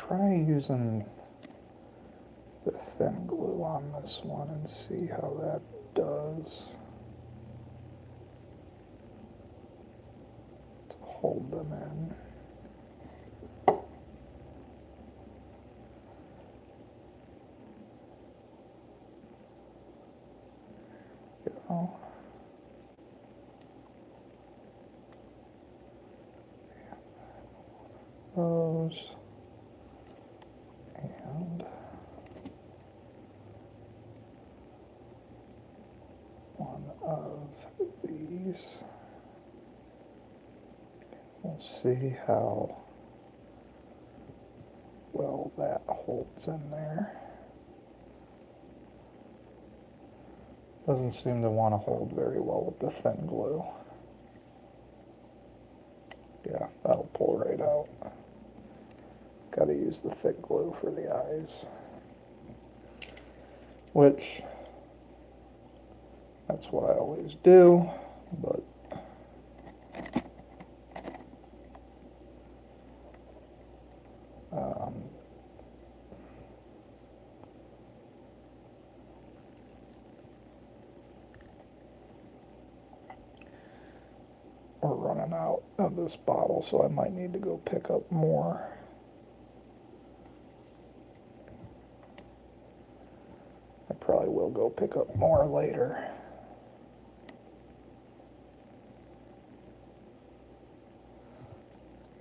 try using the thin glue on this one and see how that does to hold them in. Go. Those and one of these. We'll see how well that holds in there. Doesn't seem to want to hold very well with the thin glue. Yeah, that'll pull right out. Got to use the thick glue for the eyes. Which, that's what I always do, but we're running out of this bottle, so I might need to go pick up more. I probably will go pick up more later.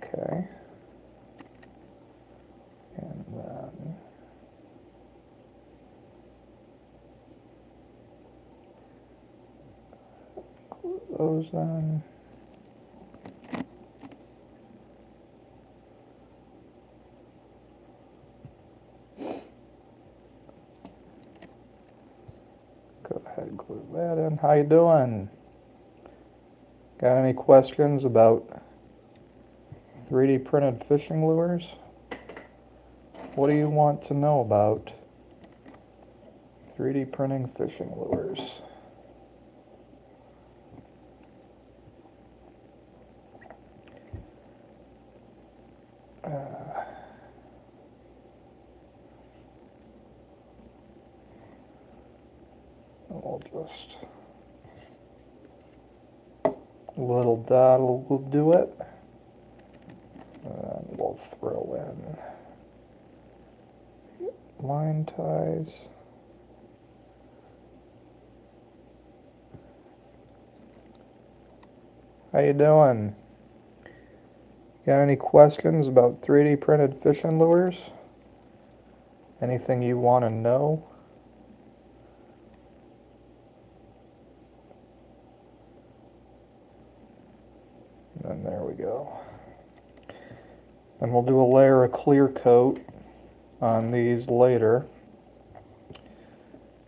Okay. And then glue those in. Go ahead, glue that in. How you doing? Got any questions about 3D printed fishing lures? What do you want to know about 3D printing fishing lures? We'll just, a little dot will do it. And we'll throw in line ties. How you doing? Got any questions about 3D printed fishing lures? Anything you want to know? And there we go. And we'll do a layer of clear coat on these later.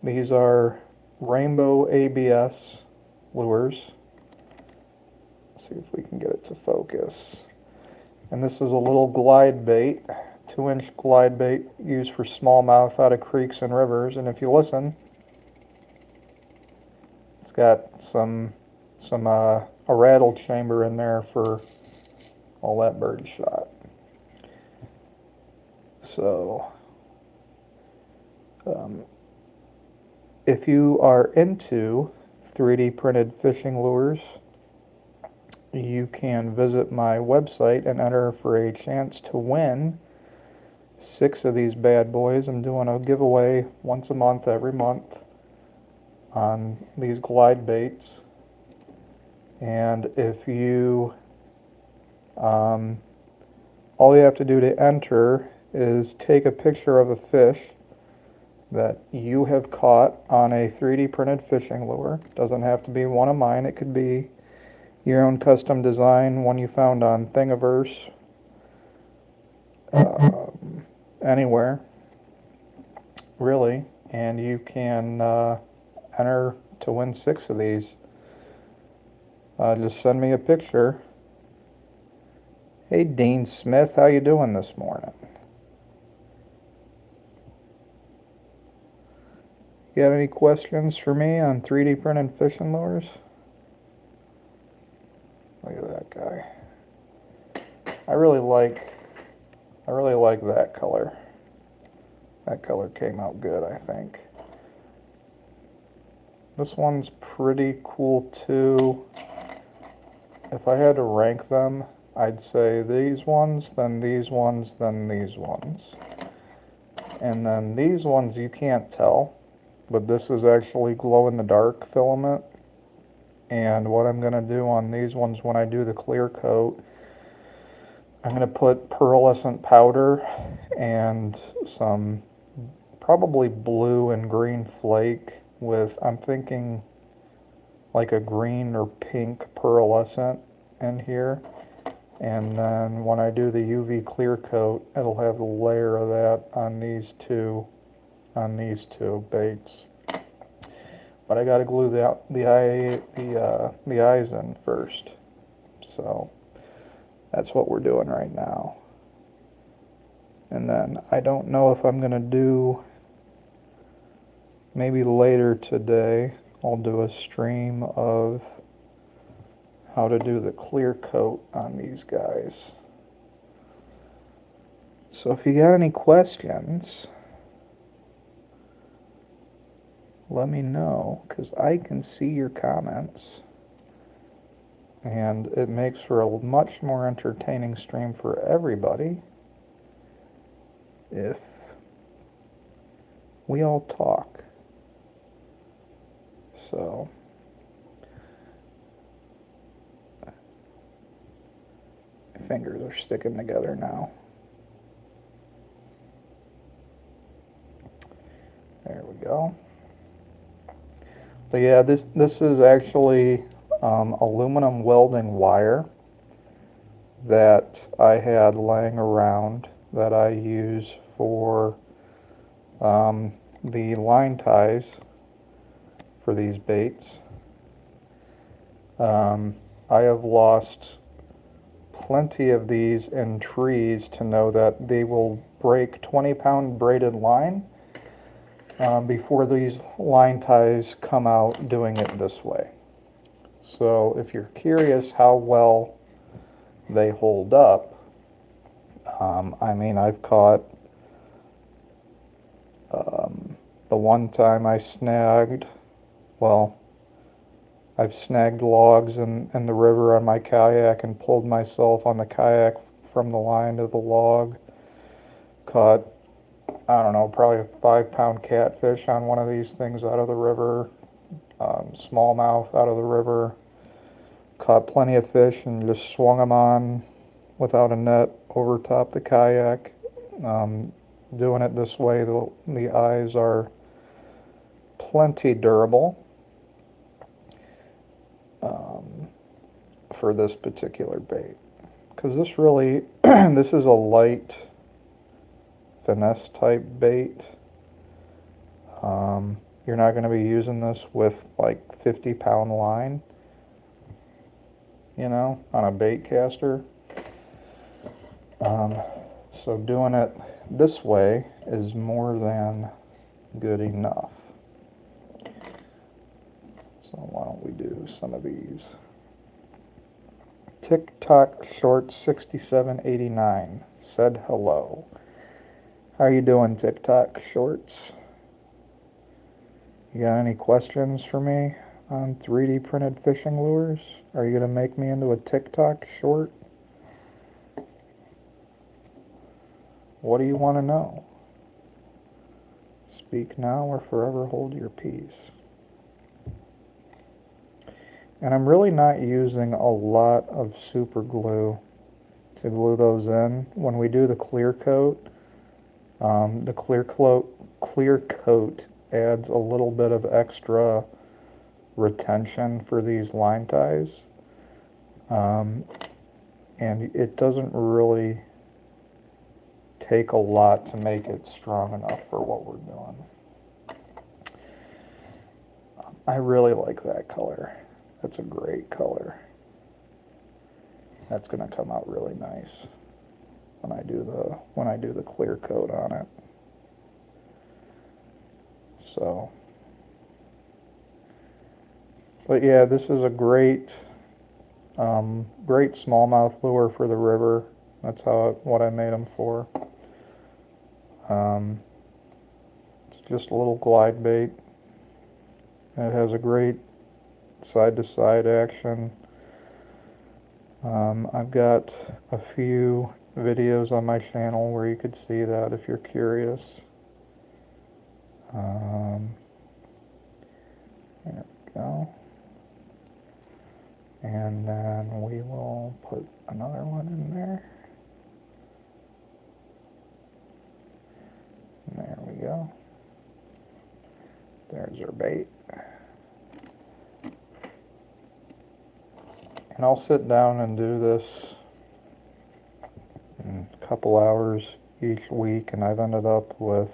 These are rainbow ABS lures. Let's see if we can get it to focus. And this is a little glide bait, 2-inch glide bait used for smallmouth out of creeks and rivers. And if you listen, it's got a rattle chamber in there for all that bird shot. So, if you are into 3D printed fishing lures, you can visit my website and enter for a chance to win 6 of these bad boys. I'm doing a giveaway once a month, every month, on these glide baits. And if you, all you have to do to enter is take a picture of a fish that you have caught on a 3D printed fishing lure. Doesn't have to be one of mine. It could be your own custom design, one you found on Thingiverse, anywhere, really. And you can enter to win 6 of these. Just send me a picture. Hey, Dean Smith, how you doing this morning? You have any questions for me on 3D printed fishing lures? Look at that guy. I really I really like that color. That color came out good, I think. This one's pretty cool too. If I had to rank them, I'd say these ones, then these ones, then these ones. And then these ones you can't tell, but this is actually glow-in-the-dark filament. And what I'm going to do on these ones when I do the clear coat, I'm going to put pearlescent powder and some probably blue and green flake with, I'm thinking, like a green or pink pearlescent in here. And then when I do the UV clear coat, it'll have a layer of that on these two baits. But I got to glue the eyes in first. So that's what we're doing right now. And then I don't know if I'm going to do, maybe later today, I'll do a stream of how to do the clear coat on these guys. So if you got any questions, let me know, because I can see your comments. And it makes for a much more entertaining stream for everybody if we all talk. So my fingers are sticking together now. There we go. But yeah, this is actually aluminum welding wire that I had laying around that I use for the line ties for these baits. I have lost plenty of these in trees to know that they will break 20-pound braided line before these line ties come out doing it this way. So if you're curious how well they hold up, I mean, I've caught, the one time I snagged, well, I've snagged logs in the river on my kayak and pulled myself on the kayak from the line to the log. Caught, I don't know, probably a 5-pound catfish on one of these things out of the river, smallmouth out of the river. Caught plenty of fish and just swung them on without a net over top the kayak. Doing it this way, the eyes are plenty durable for this particular bait, because this really this is a light finesse type bait. You're not going to be using this with like 50-pound line, you know, on a bait caster. So doing it this way is more than good enough. So why don't we do some of these. TikTok Short 6789 said hello. How are you doing, TikTok Shorts? You got any questions for me on 3D printed fishing lures? Are you going to make me into a TikTok short? What do you want to know? Speak now or forever hold your peace. And I'm really not using a lot of super glue to glue those in. When we do the clear coat, the clear coat adds a little bit of extra retention for these line ties. And it doesn't really take a lot to make it strong enough for what we're doing. I really like that color. That's a great color. That's going to come out really nice when I do the clear coat on it. So, but yeah, this is a great smallmouth lure for the river. That's what I made them for. It's just a little glide bait. It has a great side-to-side action. I've got a few videos on my channel where you could see that if you're curious. There we go. And then we will put another one in there. And there we go. There's our bait. And I'll sit down and do this in a couple hours each week, and I've ended up with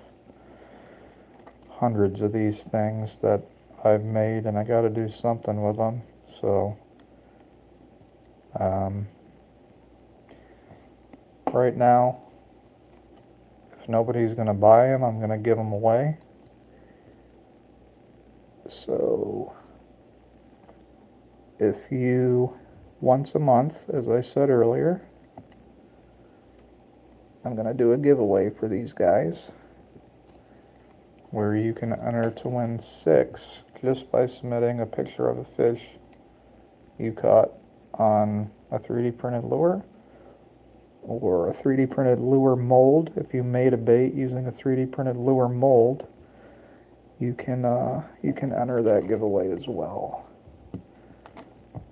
hundreds of these things that I've made, and I got to do something with them. So right now, if nobody's going to buy them, I'm going to give them away. So if you, once a month, as I said earlier, I'm going to do a giveaway for these guys where you can enter to win 6 just by submitting a picture of a fish you caught on a 3D printed lure or a 3D printed lure mold. If you made a bait using a 3D printed lure mold, you can enter that giveaway as well.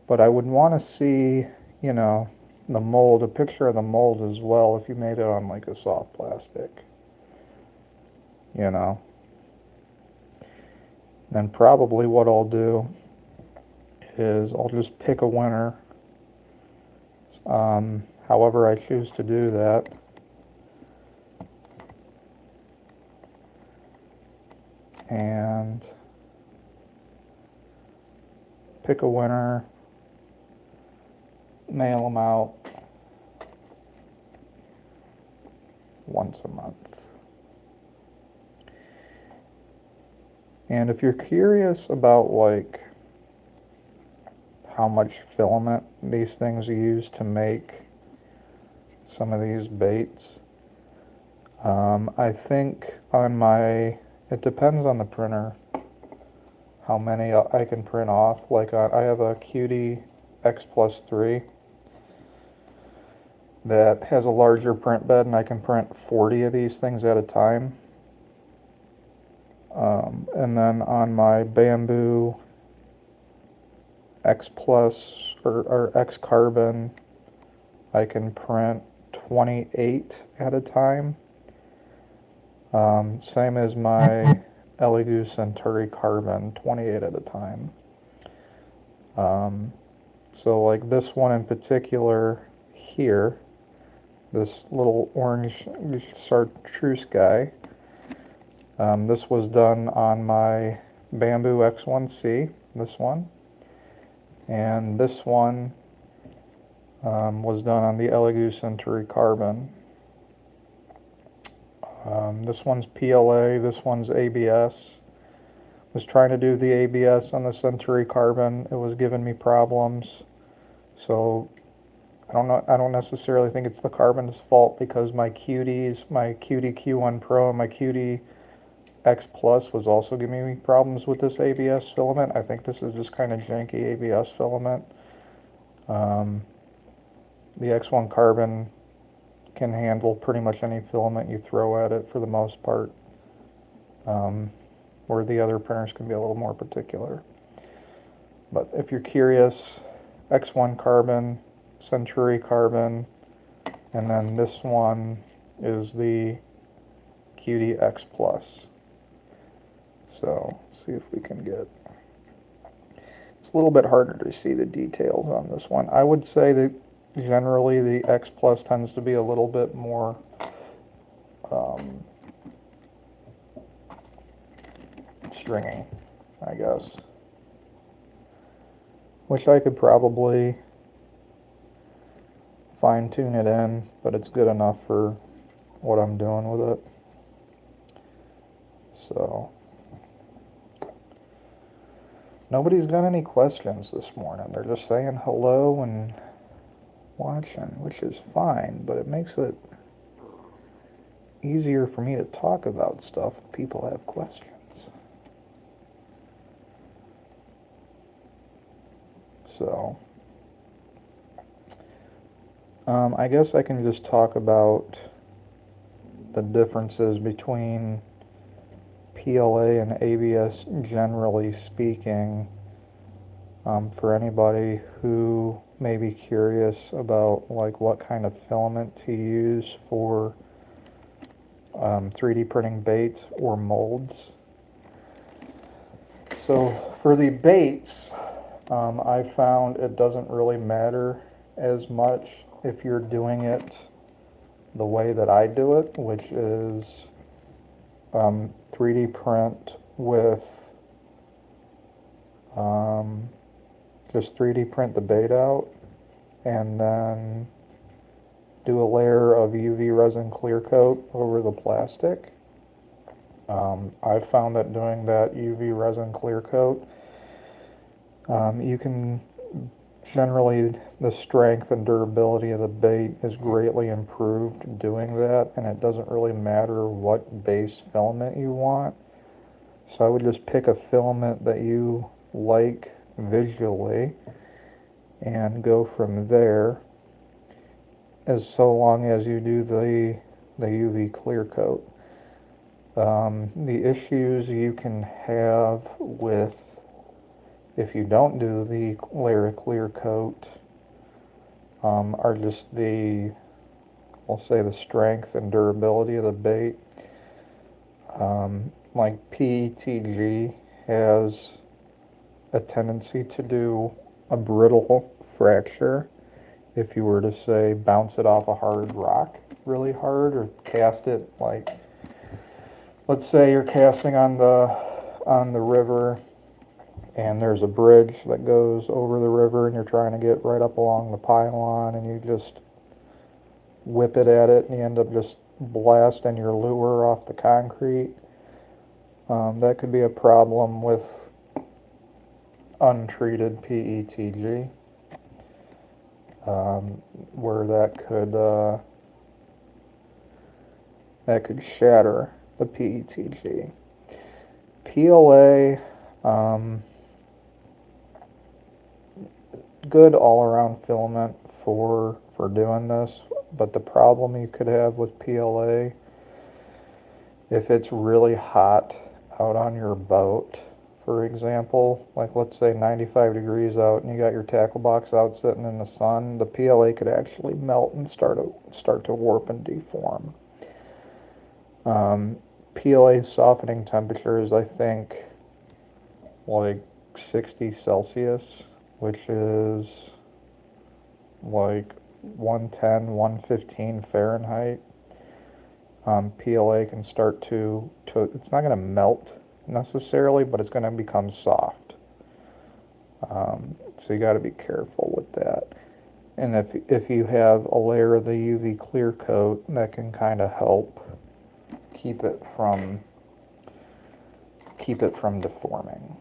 But I would want to see, you know, the mold, a picture of the mold as well if you made it on like a soft plastic, you know. Then probably what I'll do is I'll just pick a winner, however I choose to do that. And pick a winner, mail them out once a month. And if you're curious about like how much filament these things use to make some of these baits, I think on my, it depends on the printer how many I can print off. Like I have a Cutie X+3 that has a larger print bed, and I can print 40 of these things at a time. And then on my Bamboo X Plus or X Carbon, I can print 28 at a time. Same as my Elegoo Centauri Carbon, 28 at a time. So like this one in particular here, this little orange chartreuse guy, this was done on my Bamboo X1C, this one, and this one was done on the Elegoo Centauri Carbon. This one's PLA, this one's ABS. Was trying to do the ABS on the Centauri Carbon. It was giving me problems. So I don't necessarily think it's the carbon's fault, because my Cuties, my Cutie Q1 Pro and my Cutie X Plus was also giving me problems with this ABS filament. I think this is just kind of janky ABS filament. The X1 Carbon can handle pretty much any filament you throw at it for the most part, where the other printers can be a little more particular. But if you're curious, X1 Carbon, Centauri Carbon, and then this one is the Cutie X Plus. So, see if we can get, it's a little bit harder to see the details on this one. I would say that generally the X Plus tends to be a little bit more stringy, I guess, which I could probably fine tune it in, but it's good enough for what I'm doing with it. So nobody's got any questions this morning. They're just saying hello and watching, which is fine, but it makes it easier for me to talk about stuff if people have questions. So, I guess I can just talk about the differences between PLA and ABS generally speaking, for anybody who may be curious about like what kind of filament to use for 3D printing baits or molds. So for the baits, I found it doesn't really matter as much if you're doing it the way that I do it, which is 3D print with just 3D print the bait out and then do a layer of UV resin clear coat over the plastic. I've found that doing that UV resin clear coat, you can generally, the strength and durability of the bait is greatly improved doing that, and it doesn't really matter what base filament you want. So I would just pick a filament that you like visually and go from there, as so long as you do the UV clear coat. The issues you can have with if you don't do the layer clear coat are just we'll say the strength and durability of the bait. Like PETG has a tendency to do a brittle fracture if you were to say bounce it off a hard rock really hard or cast it like, let's say you're casting on the river and there's a bridge that goes over the river and you're trying to get right up along the pylon and you just whip it at it and you end up just blasting your lure off the concrete. That could be a problem with untreated PETG, where that could shatter the PETG. PLA, good all-around filament for doing this, but the problem you could have with PLA, if it's really hot out on your boat, for example, like let's say 95 degrees out and you got your tackle box out sitting in the sun, the PLA could actually melt and start to warp and deform. PLA softening temperature is, I think, like 60 Celsius, which is like 110, 115 Fahrenheit. PLA can start to it's not going to melt necessarily, but it's going to become soft. So you got to be careful with that. And if you have a layer of the UV clear coat, that can kind of help keep it from deforming.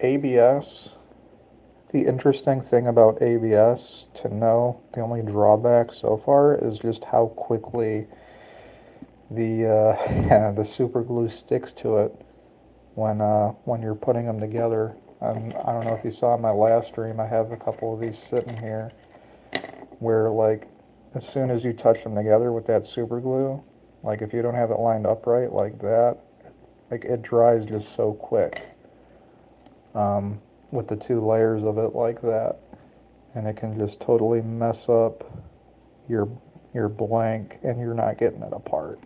ABS. The interesting thing about ABS to know, the only drawback so far is just how quickly the super glue sticks to it when you're putting them together. I don't know if you saw in my last stream, I have a couple of these sitting here where like as soon as you touch them together with that super glue, like if you don't have it lined up right like that, like it dries just so quick. With the two layers of it like that, and it can just totally mess up your blank and you're not getting it apart,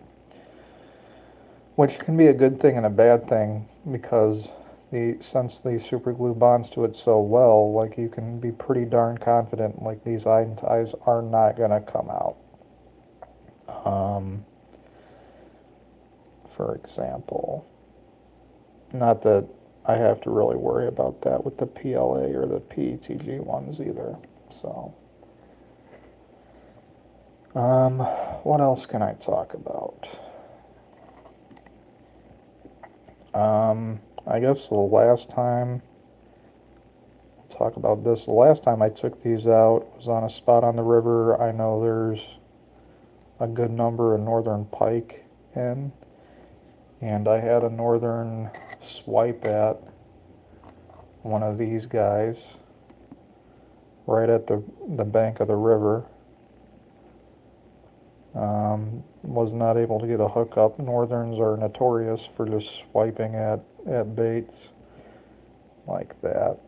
which can be a good thing and a bad thing, because since the super glue bonds to it so well, like you can be pretty darn confident like these eye ties are not going to come out. For example, not that I have to really worry about that with the PLA or the PETG ones either. So, what else can I talk about? I guess the last time, talk about this, the last time I took these out was on a spot on the river. I know there's a good number of northern pike in, and I had a northern swipe at one of these guys right at the bank of the river. Was not able to get a hookup. Northerns are notorious for just swiping at baits like that.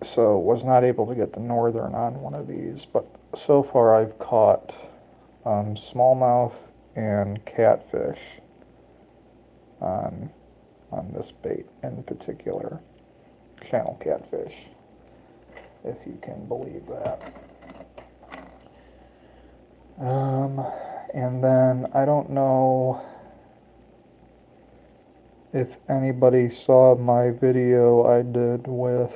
So was not able to get the northern on one of these, but so far I've caught smallmouth and catfish on this bait in particular, channel catfish, if you can believe that. And then I don't know if anybody saw my video I did with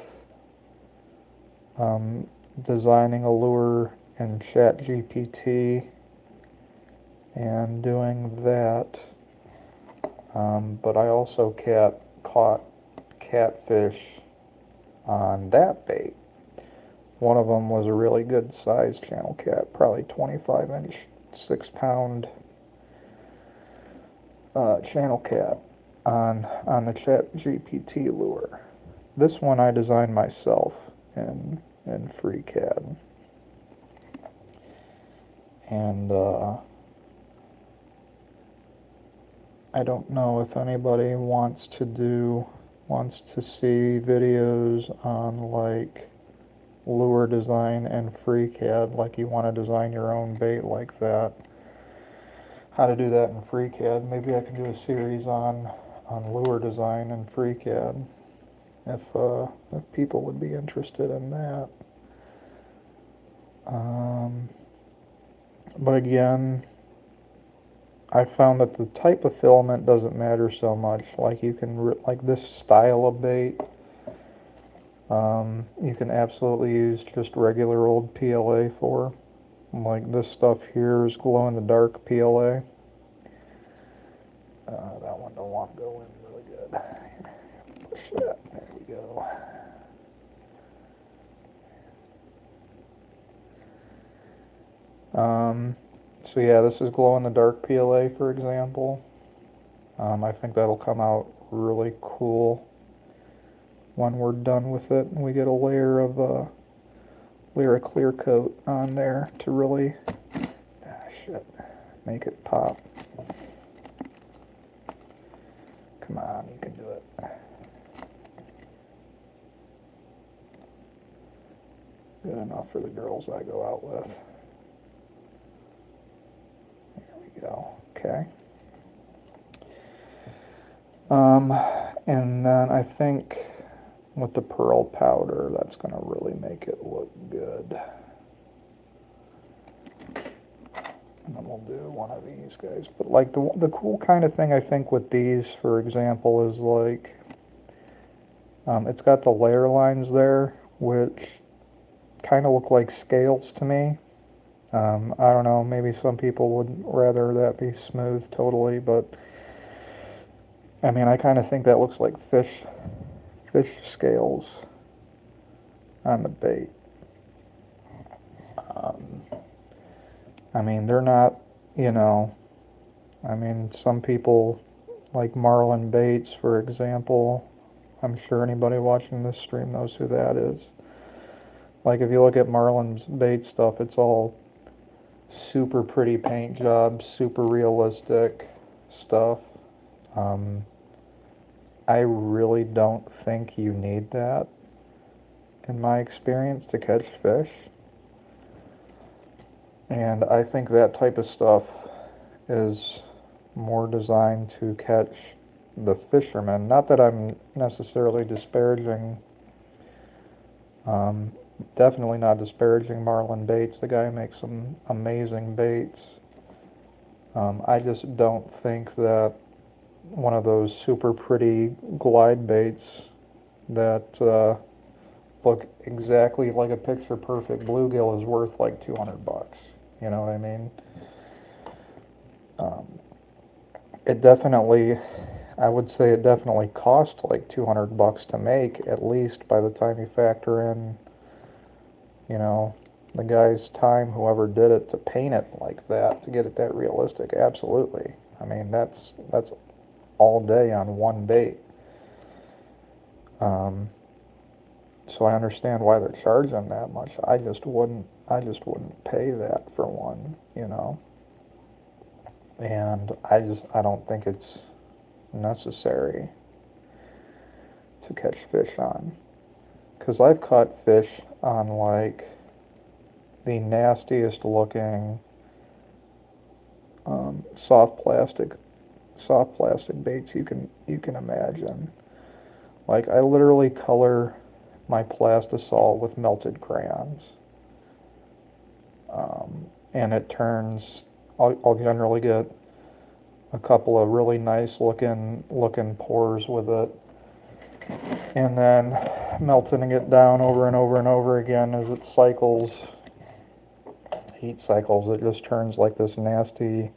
designing a lure in ChatGPT and doing that. But I also caught catfish on that bait. One of them was a really good sized channel cat, probably 25-inch, 6-pound channel cat on the ChatGPT lure. This one I designed myself in FreeCAD, and I don't know if anybody wants to see videos on like lure design and FreeCAD, like you want to design your own bait like that, how to do that in FreeCAD. Maybe I can do a series on lure design and FreeCAD if people would be interested in that. But again, I found that the type of filament doesn't matter so much. Like you can like this style of bait, you can absolutely use just regular old PLA for. Like this stuff here is glow-in-the-dark PLA. That one don't want to go in really good. Push that. There we go. So yeah, this is glow-in-the-dark PLA, for example. I think that'll come out really cool when we're done with it, and we get a layer of clear coat on there to really make it pop. Come on, you can do it. Good enough for the girls I go out with. There we go. Okay. And then I think with the pearl powder, that's going to really make it look good. And then we'll do one of these guys. But like the cool kind of thing I think with these, for example, is like it's got the layer lines there, which kind of look like scales to me. I don't know, maybe some people would rather that be smooth totally, but I mean, I kind of think that looks like fish scales on the bait. I mean, they're not, I mean, some people like marlin baits, for example. I'm sure anybody watching this stream knows who that is. Like, if you look at marlin's bait stuff, it's all super pretty paint jobs, super realistic stuff. I really don't think you need that, in my experience, to catch fish. And I think that type of stuff is more designed to catch the fishermen. Not that I'm necessarily disparaging, definitely not disparaging Marlin Baits. The guy makes some amazing baits. I just don't think that one of those super pretty glide baits that look exactly like a picture perfect bluegill is worth like $200. You know what I mean? It definitely, I would say it definitely cost like $200 to make, at least by the time you factor in, the guy's time, whoever did it, to paint it like that, to get it that realistic. Absolutely. I mean, that's all day on one bait. Um, so I understand why they're charging that much. I just wouldn't pay that for one, you know. And I don't think it's necessary to catch fish on. Because I've caught fish on like the nastiest looking soft plastic baits you can imagine. Like I literally color my plastisol with melted crayons, and it turns. I'll generally get a couple of really nice looking pours with it, and then melting it down over and over and over again as it cycles, heat cycles. It just turns like this nasty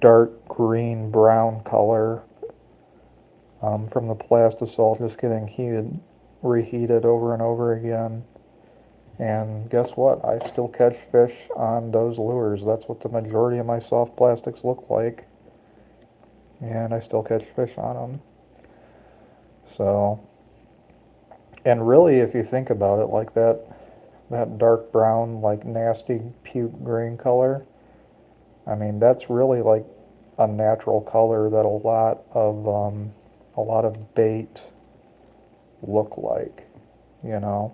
dark green brown color from the plastisol just getting reheated over and over again. And guess what? I still catch fish on those lures. That's what the majority of my soft plastics look like. And I still catch fish on them. So, and really, if you think about it, like that dark brown, like nasty puke green color, I mean, that's really like a natural color that a lot of bait look like, you know.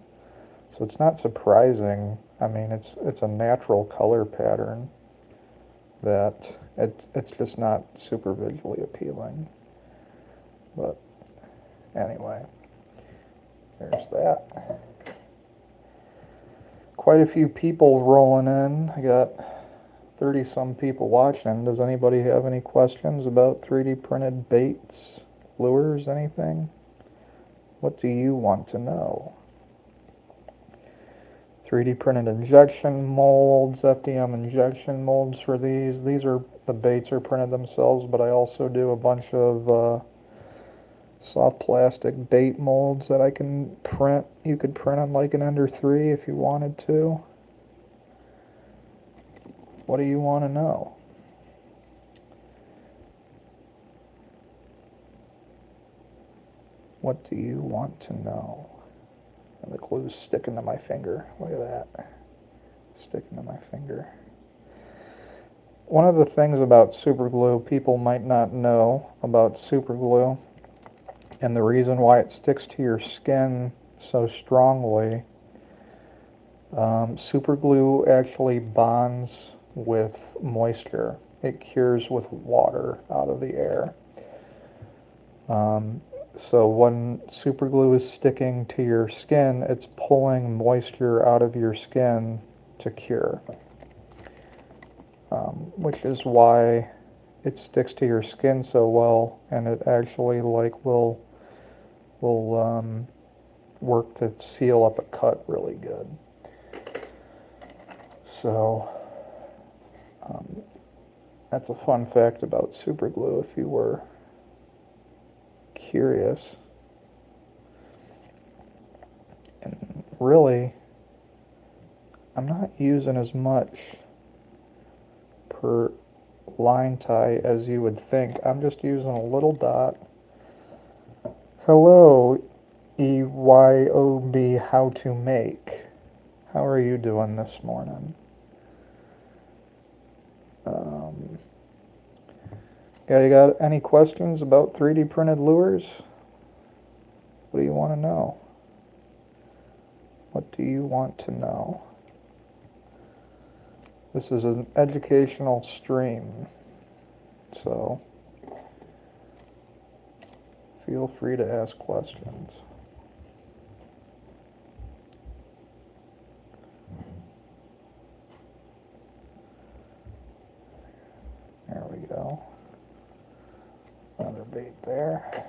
So it's not surprising. I mean, it's a natural color pattern that it's just not super visually appealing. But anyway, there's that. Quite a few people rolling in. I got 30 some people watching. Does anybody have any questions about 3D printed baits, lures, anything? What do you want to know? 3D printed injection molds, FDM injection molds for these. The baits are printed themselves, but I also do a bunch of soft plastic bait molds that I can print. You could print on like an Ender 3 if you wanted to. What do you want to know? What do you want to know? And the glue's sticking to my finger. Look at that. Sticking to my finger. One of the things about super glue people might not know about super glue, and the reason why it sticks to your skin so strongly, super glue actually bonds with moisture. It cures with water out of the air. So when super glue is sticking to your skin, it's pulling moisture out of your skin to cure, which is why it sticks to your skin so well, and it actually like will work to seal up a cut really good. So that's a fun fact about super glue if you were curious. And really, I'm not using as much per line tie as you would think. I'm just using a little dot. Hello, EYOB How to Make. How are you doing this morning? You got any questions about 3D printed lures? What do you want to know? What do you want to know? This is an educational stream, so feel free to ask questions. There we go. Another bait there.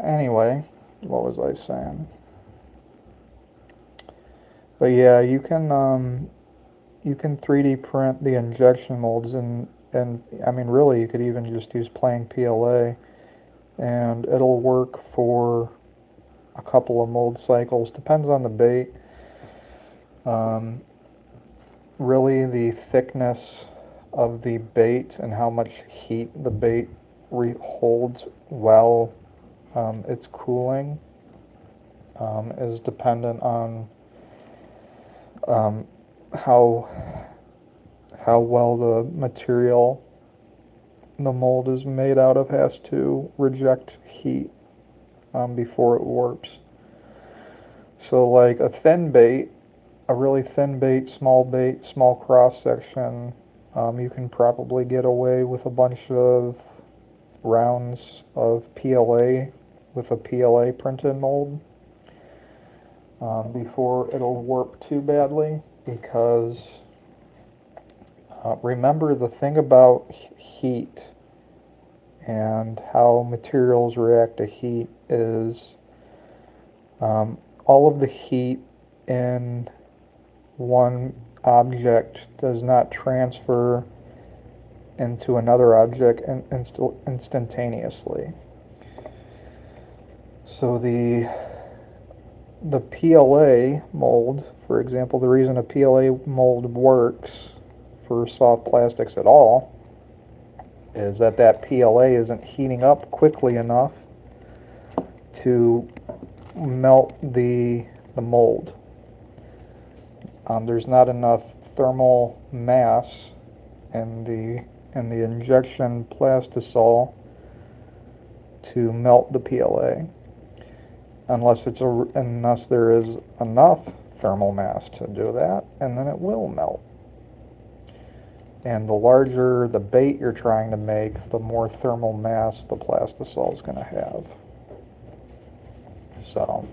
Anyway, what was I saying? But yeah, you can 3D print the injection molds, and I mean really you could even just use plain PLA, and it'll work for a couple of mold cycles. Depends on the bait. Really the thickness of the bait and how much heat the bait holds while it's cooling is dependent on how well the material the mold is made out of has to reject heat before it warps. So like a really thin bait, small cross section, you can probably get away with a bunch of rounds of PLA with a PLA printed mold before it'll warp too badly, because remember, the thing about heat and how materials react to heat is all of the heat in one object does not transfer into another object instantaneously. So the PLA mold, for example, the reason a PLA mold works for soft plastics at all is that PLA isn't heating up quickly enough to melt the mold. There's not enough thermal mass in the injection plastisol to melt the PLA, unless there is enough thermal mass to do that, and then it will melt. And the larger the bait you're trying to make, the more thermal mass the plastisol is going to have. So,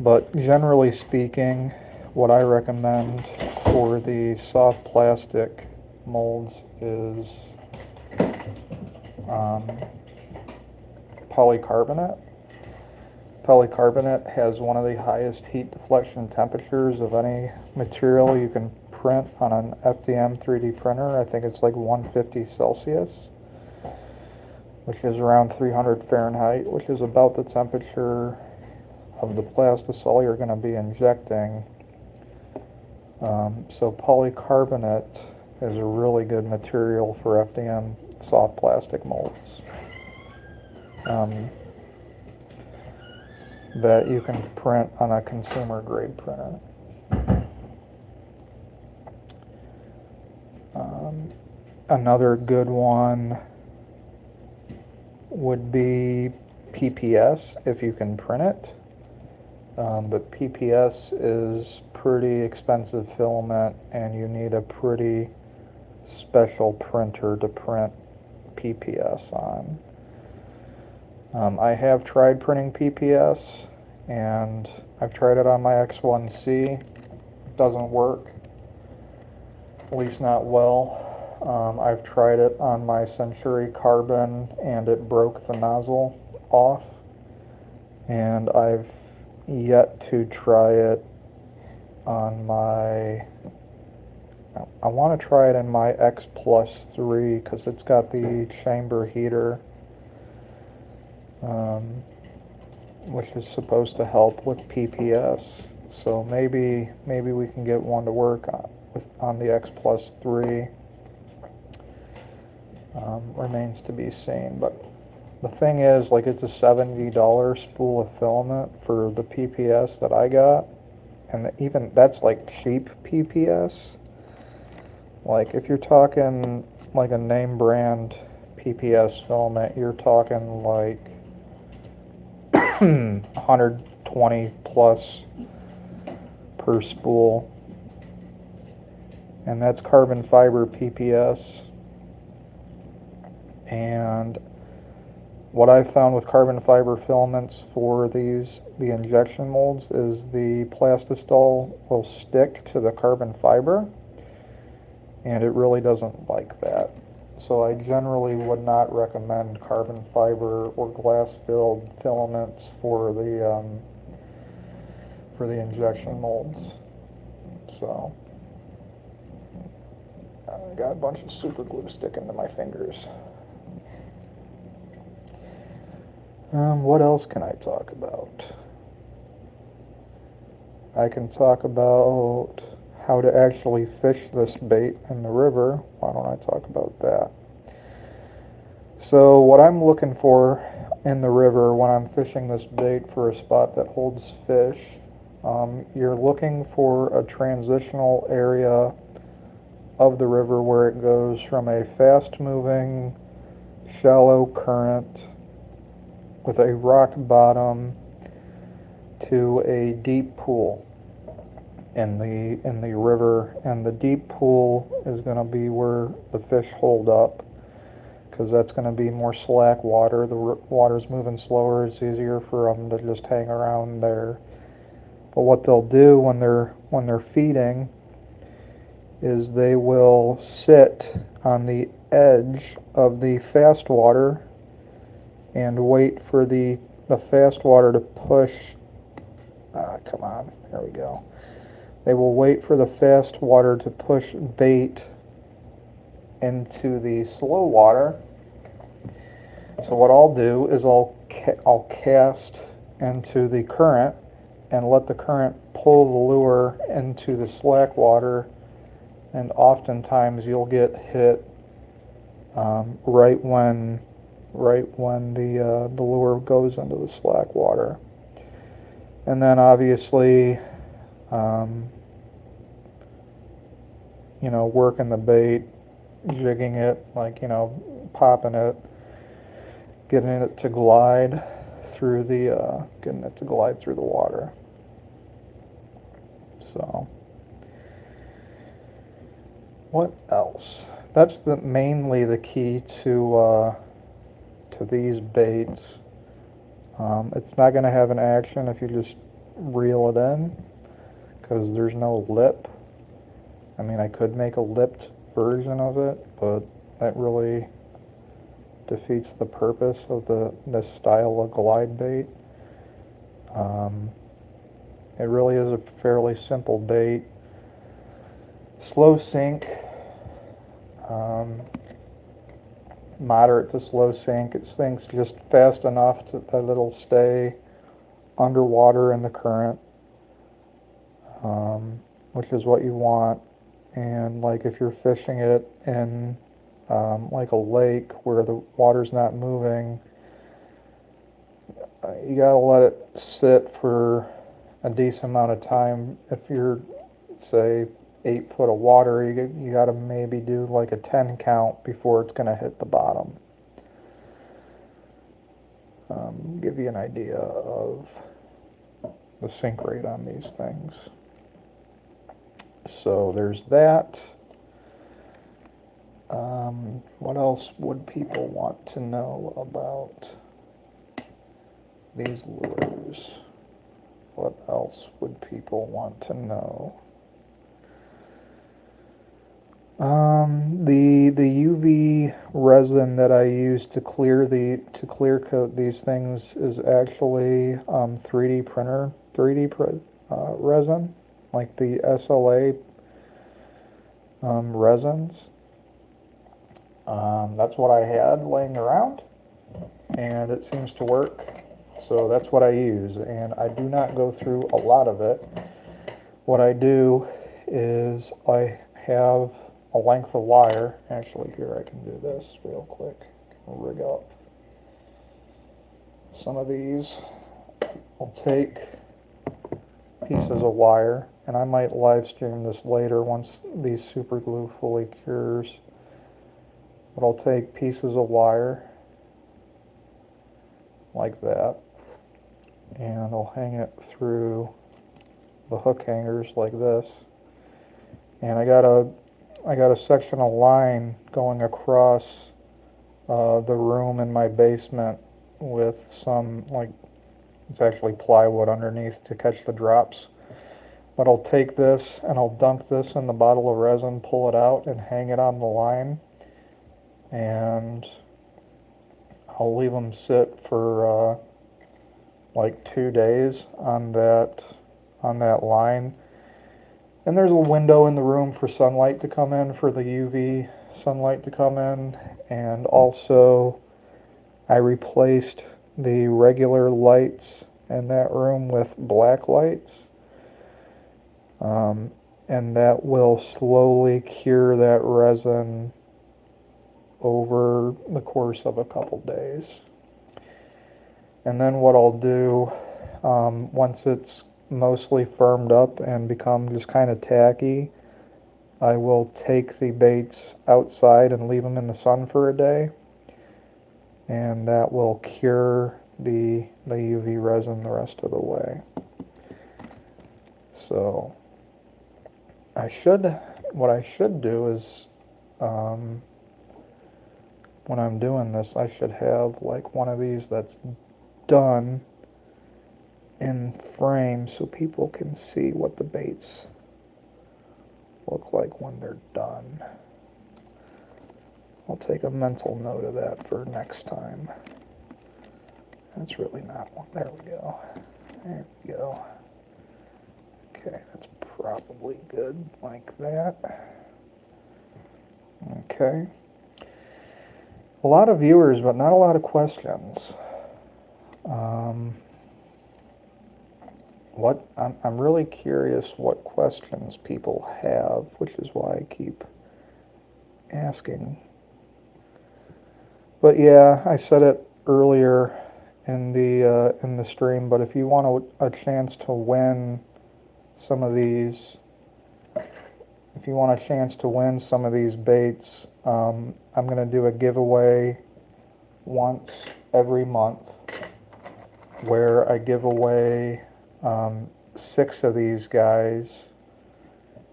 but generally speaking, what I recommend for the soft plastic molds is polycarbonate. Polycarbonate has one of the highest heat deflection temperatures of any material you can print on an FDM 3D printer. I think it's like 150 Celsius, which is around 300 Fahrenheit, which is about the temperature of the plastisol you're going to be injecting. So polycarbonate is a really good material for FDM soft plastic molds that you can print on a consumer grade printer. Another good one would be PPS if you can print it. But PPS is pretty expensive filament, and you need a pretty special printer to print PPS on. I have tried printing PPS, and I've tried it on my X1C. It doesn't work, at least not well. I've tried it on my Century Carbon, and it broke the nozzle off. And I've yet to try it on my, I want to try it in my X+3 because it's got the chamber heater, which is supposed to help with PPS. So maybe we can get one to work on the X+3. Remains to be seen, but the thing is, like, it's a $70 spool of filament for the PPS that I got, and even that's like cheap PPS. Like, if you're talking like a name brand PPS filament, you're talking like 120 plus per spool, and that's carbon fiber PPS. And what I've found with carbon fiber filaments for the injection molds is the plastisol will stick to the carbon fiber, and it really doesn't like that. So I generally would not recommend carbon fiber or glass-filled filaments for the injection molds. So I got a bunch of super glue sticking to my fingers. What else can I talk about? I can talk about how to actually fish this bait in the river. Why don't I talk about that? So what I'm looking for in the river when I'm fishing this bait for a spot that holds fish, you're looking for a transitional area of the river where it goes from a fast-moving, shallow current with a rock bottom to a deep pool in the river, and the deep pool is going to be where the fish hold up because that's going to be more slack water. The water's moving slower. It's easier for them to just hang around there. But what they'll do when they're feeding is they will sit on the edge of the fast water and wait for the fast water to push. Come on, there we go. They will wait for the fast water to push bait into the slow water. So what I'll do is I'll cast into the current and let the current pull the lure into the slack water, and oftentimes you'll get hit right when the lure goes into the slack water. And then obviously, working the bait, jigging it, popping it, getting it to glide through the water. So, what else? That's mainly the key to these baits. It's not going to have an action if you just reel it in, because there's no lip. I mean, I could make a lipped version of it, but that really defeats the purpose of this style of glide bait. It really is a fairly simple bait. Slow sink, moderate to slow sink. It sinks just fast enough that it'll stay underwater in the current, which is what you want. And like if you're fishing it in like a lake where the water's not moving, you gotta let it sit for a decent amount of time. If you're, say, 8 foot of water, you gotta maybe do like a 10 count before it's gonna hit the bottom. Give you an idea of the sink rate on these things. So there's that. What else would people want to know about these lures? What else would people want to know? The UV resin that I use to clear coat these things is actually 3D printer resin, like the SLA resins. That's what I had laying around, and it seems to work. So that's what I use, and I do not go through a lot of it. What I do is I have a length of wire. Actually, here I can do this real quick. I'll rig up some of these. I'll take pieces of wire, and I might live stream this later once these super glue fully cures. But I'll take pieces of wire like that, and I'll hang it through the hook hangers like this. And I got a section of line going across the room in my basement with some, it's actually plywood underneath to catch the drops. But I'll take this and I'll dunk this in the bottle of resin, pull it out, and hang it on the line. And I'll leave them sit for like 2 days on that line. And there's a window in the room for sunlight to come in, for the UV sunlight to come in. And also I replaced the regular lights in that room with black lights, and that will slowly cure that resin over the course of a couple days. And then what I'll do, once it's mostly firmed up and become just kind of tacky, I will take the baits outside and leave them in the sun for a day, and that will cure the UV resin the rest of the way. So what I should do is, when I'm doing this, I should have like one of these that's done in frame so people can see what the baits look like when they're done. I'll take a mental note of that for next time. That's really not one. There we go. There we go. Okay, that's probably good like that. Okay. A lot of viewers, but not a lot of questions. I'm really curious what questions people have, which is why I keep asking. But yeah, I said it earlier in the stream, but if you want a chance to win some of these, baits, I'm going to do a giveaway once every month where I give away 6 of these guys.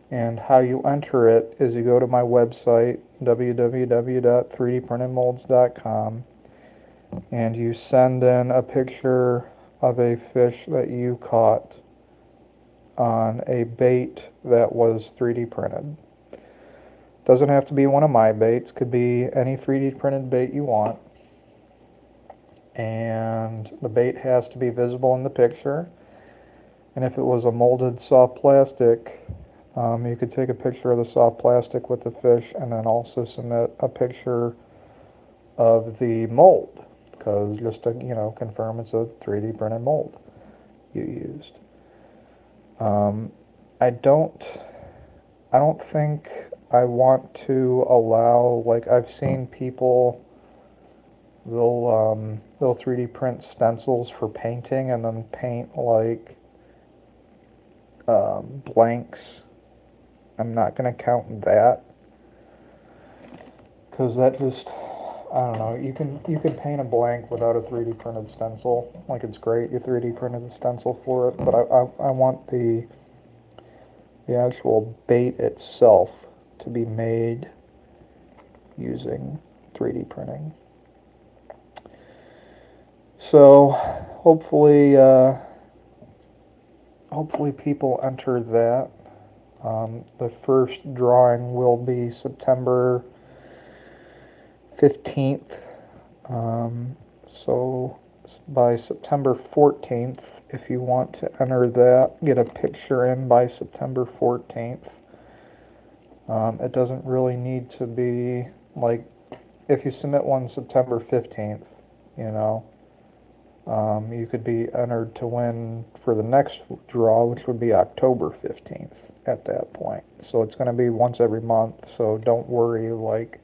And how you enter it is you go to my website, www.3dprintedmolds.com, and you send in a picture of a fish that you caught on a bait that was 3D printed. Doesn't have to be one of my baits, could be any 3D printed bait you want. And the bait has to be visible in the picture. And if it was a molded soft plastic, you could take a picture of the soft plastic with the fish and then also submit a picture of the mold, because just to confirm it's a 3D printed mold you used. I don't think I want to allow, like, I've seen people, they'll 3D print stencils for painting and then paint like blanks. I'm not going to count that, because that just, I don't know, you can paint a blank without a 3D printed stencil. Like, it's great you 3D printed the stencil for it, but I want the actual bait itself to be made using 3D printing. So hopefully people enter that. The first drawing will be September 15th. So by September 14th, if you want to enter that, get a picture in by September 14th. It doesn't really need to be, like, if you submit one September 15th, you could be entered to win for the next draw, which would be October 15th at that point. So it's going to be once every month, so don't worry, like,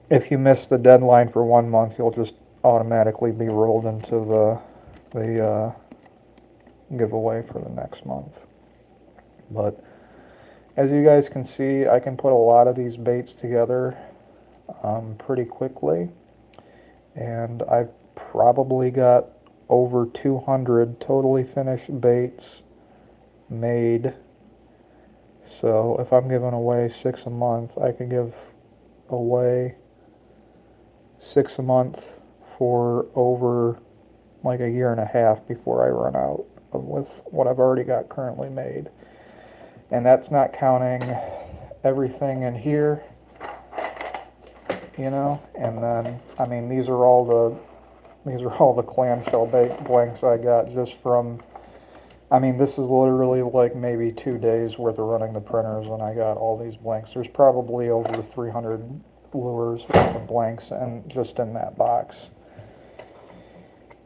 if you miss the deadline for 1 month, you'll just automatically be rolled into the giveaway for the next month. But as you guys can see, I can put a lot of these baits together pretty quickly, and I've probably got over 200 totally finished baits made. So if I'm giving away 6 a month, I can give away 6 a month for over like a year and a half before I run out with what I've already got currently made. And that's not counting everything in here, and then, I mean, these are all the clamshell blanks I got just from, I mean, this is literally like maybe 2 days worth of running the printers when I got all these blanks. There's probably over 300 lures worth of blanks and just in that box.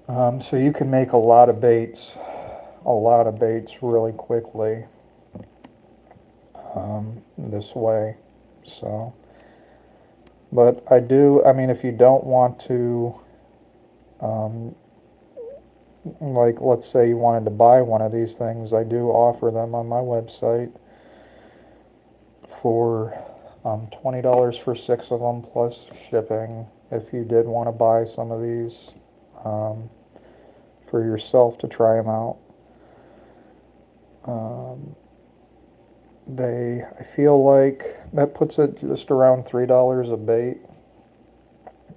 So you can make a lot of baits really quickly this way. So, but I mean, if you don't want to, um, like, let's say you wanted to buy one of these things, I do offer them on my website for $20 for 6 of them plus shipping. If you did want to buy some of these um, for yourself to try them out. Um, I feel like that puts it just around $3 a bait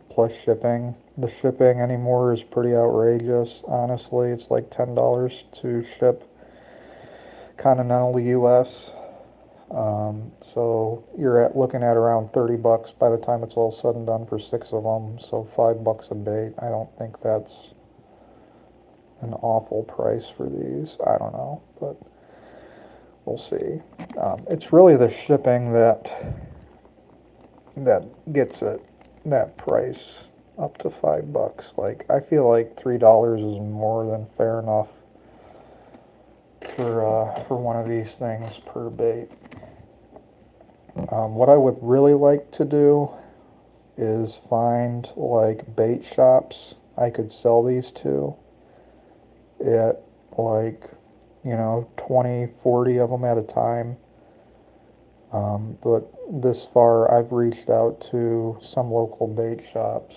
plus shipping. The shipping anymore is pretty outrageous, honestly. It's like $10 to ship continental US. So you're looking at around 30 bucks by the time it's all said and done for 6 of them. So $5 a bait. I don't think that's an awful price for these. I don't know, but we'll see. It's really the shipping that gets it that price up to $5. Like, I feel like $3 is more than fair enough for one of these things per bait. What I would really like to do is find like bait shops I could sell these to at like 20, 40 of them at a time. But this far, I've reached out to some local bait shops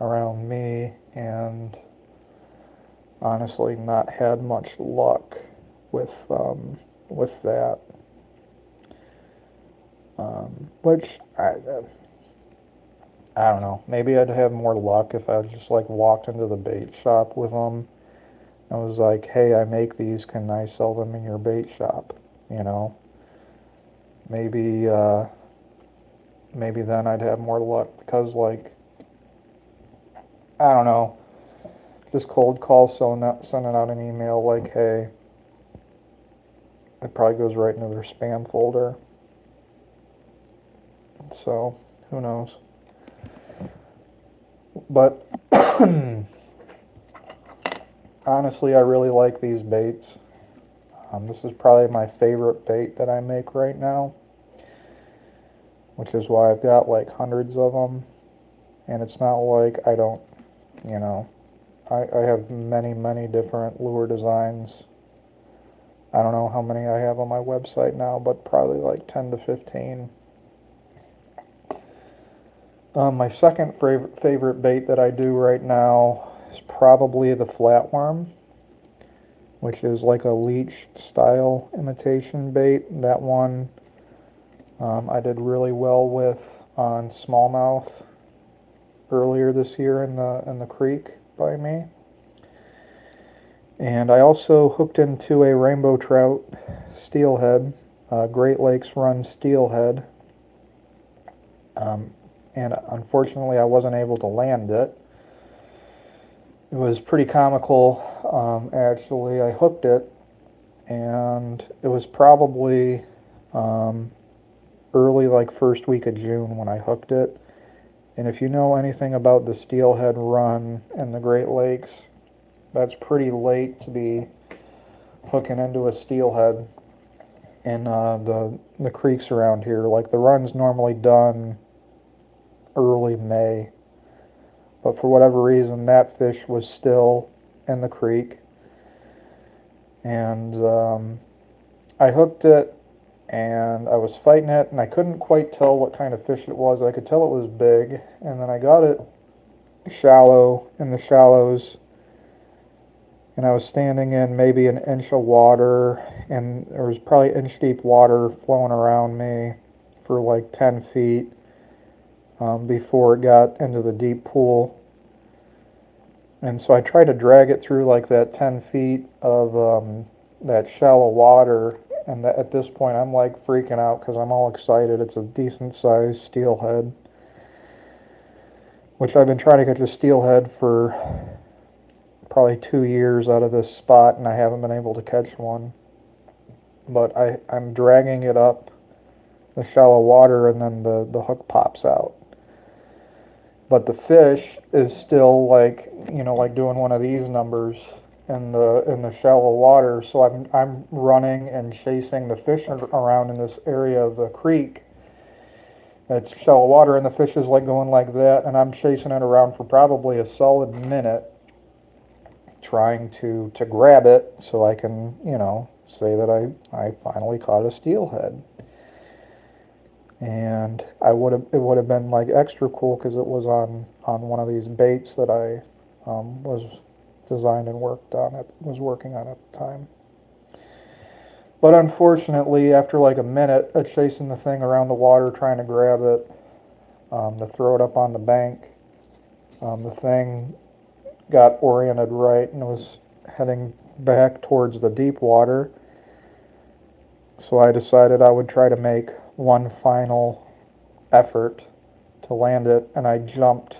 around me and honestly not had much luck with that. Which I don't know. Maybe I'd have more luck if I just like walked into the bait shop with them. I was like, hey, I make these. Can I sell them in your bait shop? You know, maybe maybe then I'd have more luck because like I don't know, just cold call, sending out an email like, hey, it probably goes right into their spam folder. So who knows? But honestly, I really like these baits. This is probably my favorite bait that I make right now, which is why I've got like hundreds of them. And it's not like I don't, you know, I have many, many different lure designs. I don't know how many I have on my website now, but probably like 10 to 15. My second favorite bait that I do right now is probably the flatworm, which is like a leech style imitation bait. That one I did really well with on smallmouth earlier this year in the creek by me. And I also hooked into a rainbow trout steelhead, Great Lakes run steelhead. And unfortunately I wasn't able to land it. It was pretty comical, actually. I hooked it, and it was probably early, like first week of June when I hooked it. And if you know anything about the steelhead run in the Great Lakes, that's pretty late to be hooking into a steelhead in the creeks around here. Like the run's normally done early May, but for whatever reason that fish was still in the creek, and I hooked it and I was fighting it and I couldn't quite tell what kind of fish it was. I could tell it was big, and then I got it shallow in the shallows, and I was standing in maybe an inch of water, and there was probably inch deep water flowing around me for like 10 feet before it got into the deep pool. And so I tried to drag it through like that 10 feet of that shallow water, and at this point I'm like freaking out because I'm all excited. It's a decent sized steelhead, which I've been trying to catch a steelhead for probably 2 years out of this spot, and I haven't been able to catch one. But I'm dragging it up the shallow water, and then the hook pops out. but the fish is still like, like doing one of these numbers in the shallow water. So I'm running and chasing the fish around in this area of the creek. It's shallow water, and the fish is like going like that, and I'm chasing it around for probably a solid minute, trying to grab it so I can, say that I finally caught a steelhead. And it would have been like extra cool because it was on one of these baits that I was designed and was working on at the time. But unfortunately, after like a minute of chasing the thing around the water trying to grab it, to throw it up on the bank, the thing got oriented right and was heading back towards the deep water. So I decided I would try to make one final effort to land it, and I jumped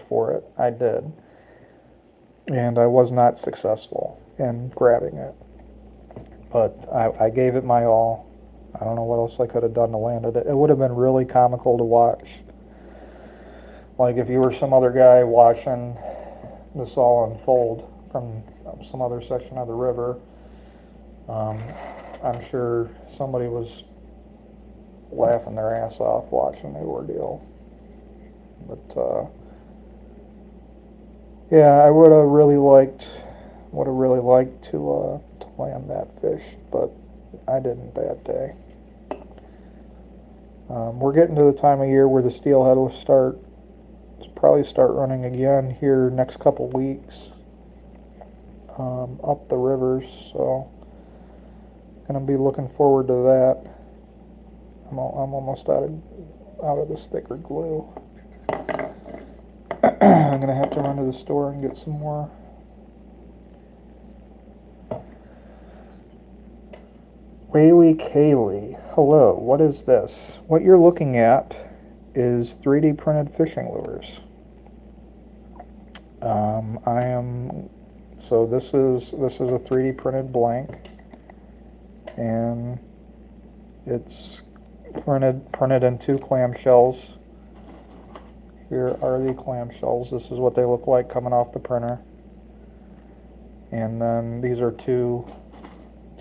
for it. I did. And I was not successful in grabbing it. But I gave it my all. I don't know what else I could have done to land it. It would have been really comical to watch. Like if you were some other guy watching this all unfold from some other section of the river, I'm sure somebody was laughing their ass off watching the ordeal. But yeah, I would have really liked to land that fish, but I didn't that day. We're getting to the time of year where the steelhead will probably start running again here next couple weeks, up the rivers. So gonna be looking forward to that. I'm almost out of this thicker glue. I'm gonna have to run to the store and get some more. Whaley Kaylee, hello, what is this? What you're looking at is 3D printed fishing lures. So this is a 3D printed blank, and it's printed in 2 clamshells. Here are the clamshells. This is what they look like coming off the printer. And then these are two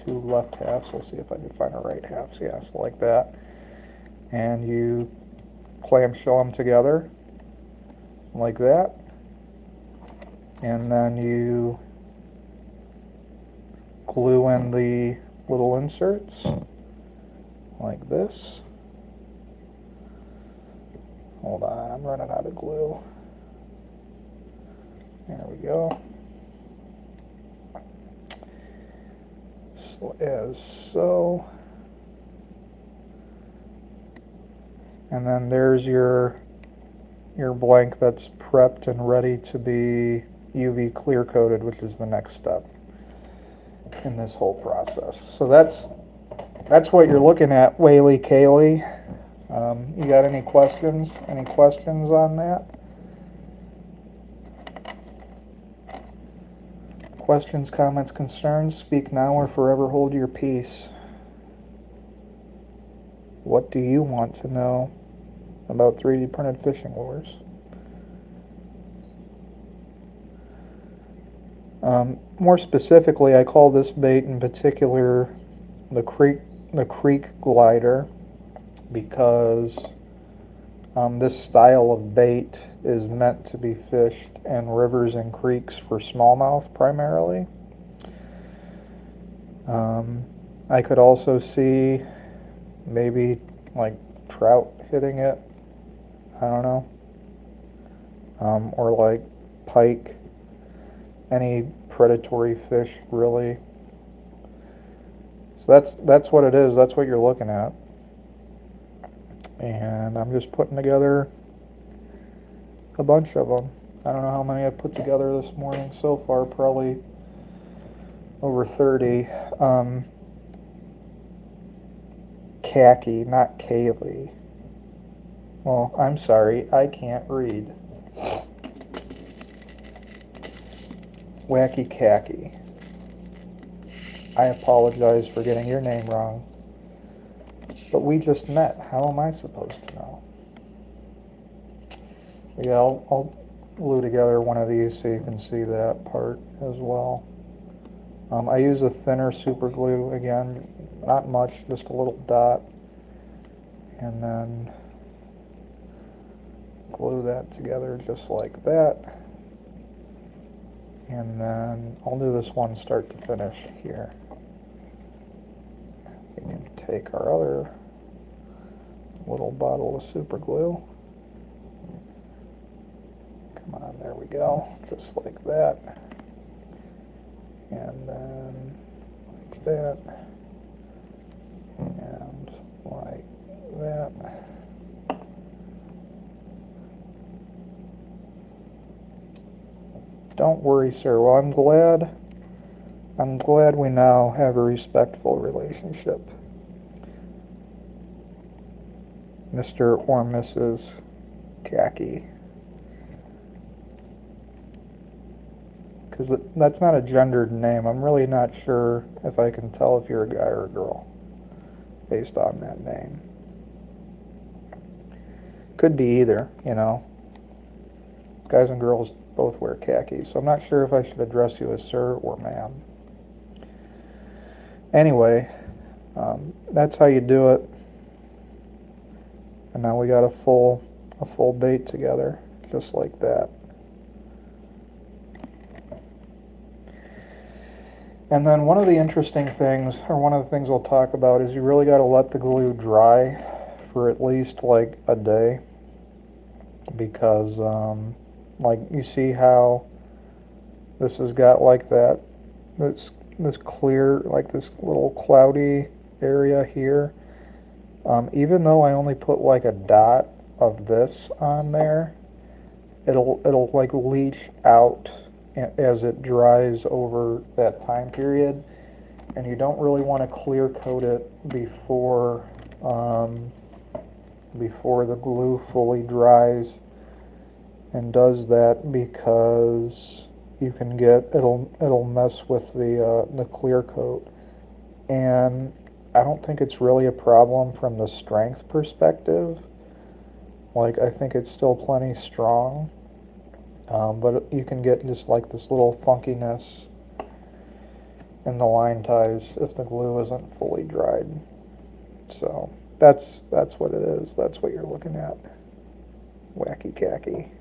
left halves. Let's see if I can find a right half. Yeah, so like that. And you clamshell them together like that. And then you glue in the little inserts like this. Hold on, I'm running out of glue. There we go. As so. And then there's your blank that's prepped and ready to be UV clear coated, which is the next step in this whole process. So that's what you're looking at, Whaley Kaylee. You got any questions? Any questions on that? Questions, comments, concerns? Speak now or forever hold your peace. What do you want to know about 3D printed fishing lures? More specifically, I call this bait in particular the creek glider because this style of bait is meant to be fished in rivers and creeks for smallmouth primarily. I could also see maybe like trout hitting it, I don't know, or like pike, any predatory fish really. So that's what it is, that's what you're looking at. And I'm just putting together a bunch of them. I don't know how many I put together this morning so far, probably over 30. Khaki, not Kaylee. Well, I'm sorry, I can't read. Wacky Khaki. I apologize for getting your name wrong. But we just met. How am I supposed to know? Yeah, I'll glue together one of these so you can see that part as well. I use a thinner super glue again, not much, just a little dot, and then glue that together just like that. And then I'll do this one start to finish here. We can take our other little bottle of super glue. Come on, there we go, just like that. And then like that. And like that. Don't worry, sir. Well, I'm glad we now have a respectful relationship. Mr. or Mrs. Khaki. Because that's not a gendered name. I'm really not sure if I can tell if you're a guy or a girl based on that name. Could be either, you know. Guys and girls both wear khaki, so I'm not sure if I should address you as sir or ma'am. Anyway, that's how you do it. And now we got a full bait together, just like that. And then one of the interesting things, or one of the things we'll talk about, is you really got to let the glue dry for at least like a day, because like you see how this has got like that, this clear, like this little cloudy area here. Even though I only put like a dot of this on there, it'll like leach out as it dries over that time period, and you don't really want to clear coat it before the glue fully dries and does that, because you can get it'll mess with the clear coat. And I don't think it's really a problem from the strength perspective. Like, I think it's still plenty strong, but you can get just like this little funkiness in the line ties if the glue isn't fully dried. So that's what it is. That's what you're looking at. Wacky khaki.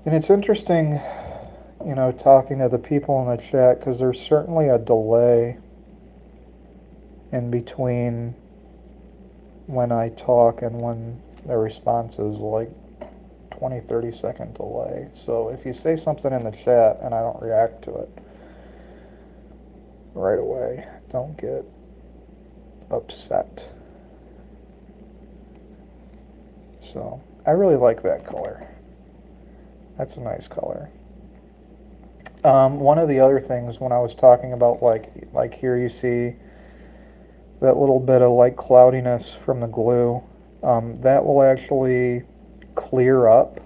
And it's interesting, you know, talking to the people in the chat, because there's certainly a delay in between when I talk and when the response is, like 20-30 second delay. So if you say something in the chat and I don't react to it right away, don't get upset. So I really like that color. That's a nice color. One of the other things when I was talking about, like here you see that little bit of like cloudiness from the glue, that will actually clear up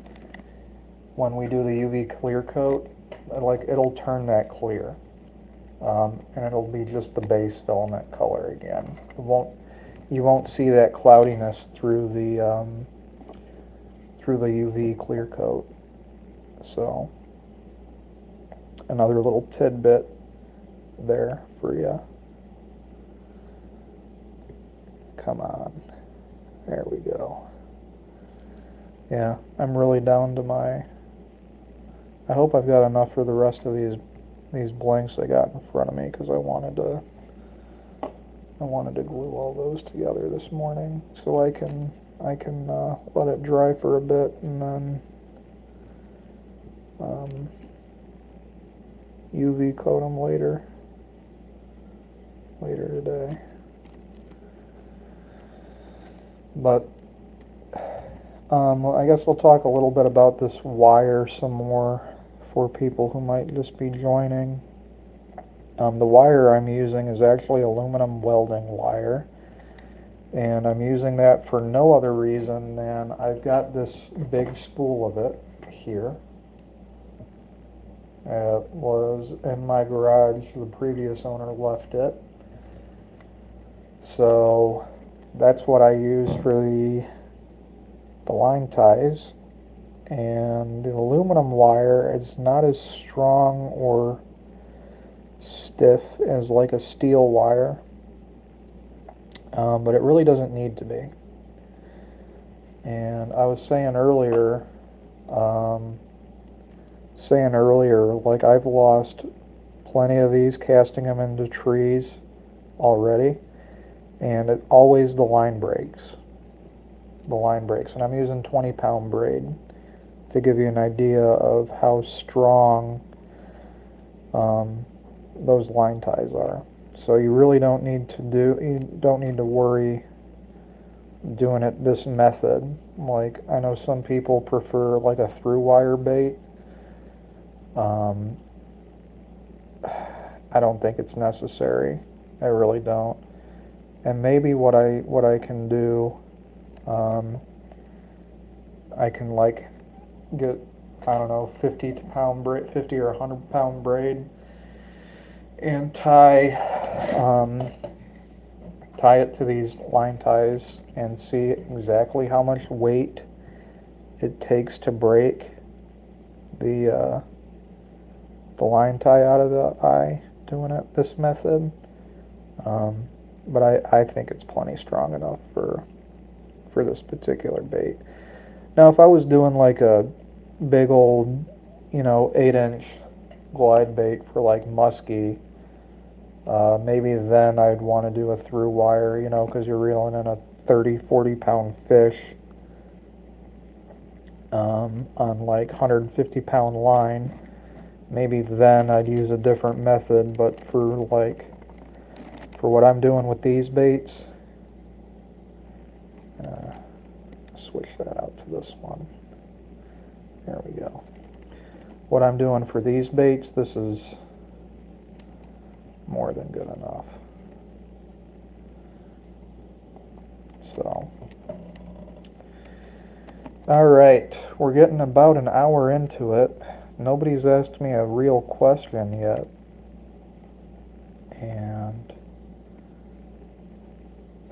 when we do the UV clear coat. Like, it'll turn that clear, and it'll be just the base filament color again. You won't see that cloudiness through the UV clear coat. So another little tidbit there for you. Come on. There we go. Yeah, I'm really down to my... I hope I've got enough for the rest of these blanks I got in front of me, because I wanted to glue all those together this morning, so I can let it dry for a bit and then UV coat them later today. But I guess I'll talk a little bit about this wire some more for people who might just be joining. The wire I'm using is actually aluminum welding wire, and I'm using that for no other reason than I've got this big spool of it here. It was in my garage. The previous owner left it. So that's what I use for the line ties. And the aluminum wire is not as strong or stiff as like a steel wire, but it really doesn't need to be. And I was um, saying earlier, like I've lost plenty of these casting them into trees already, and it always the line breaks. The line breaks, and I'm using 20-pound braid to give you an idea of how strong um, those line ties are. So you really you don't need to worry doing it this method. Like I know some people prefer like a through wire bait. Um, I don't think it's necessary. I really don't. And maybe what I can do, um, I can like get, I don't know, 50 or 100-pound braid and tie it to these line ties and see exactly how much weight it takes to break the line tie out of the eye doing it this method. Um, but I think it's plenty strong enough for this particular bait. Now, if I was doing like a big old, 8-inch glide bait for like muskie, maybe then I'd want to do a through wire, because you're reeling in a 30, 40-pound fish on like 150-pound line. Maybe then I'd use a different method, but for what I'm doing with these baits, switch that out to this one. There we go. What I'm doing for these baits, this is more than good enough. So, all right, we're getting about an hour into it. Nobody's asked me a real question yet, and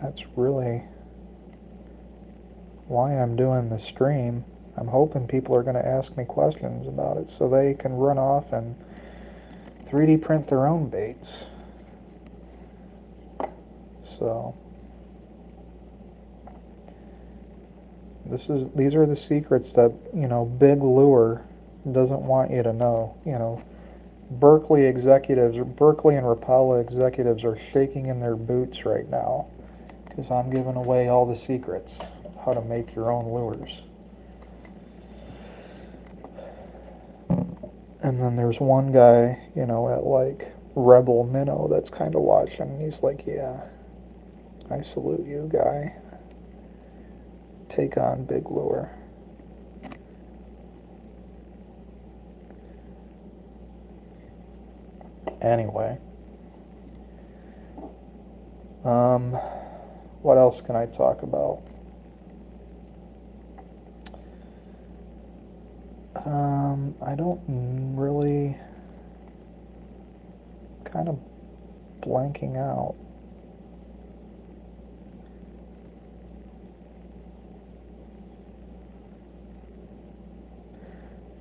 that's really why I'm doing the stream. I'm hoping people are going to ask me questions about it so they can run off and 3D print their own baits. So these are the secrets that, Big Lure doesn't want you to know. Berkeley and Rapala executives are shaking in their boots right now because I'm giving away all the secrets of how to make your own lures. And then there's one guy, at like Rebel Minnow that's kind of watching, and he's like, yeah, I salute you, guy. Take on Big Lure. Anyway, what else can I talk about? I don't really, kind of blanking out.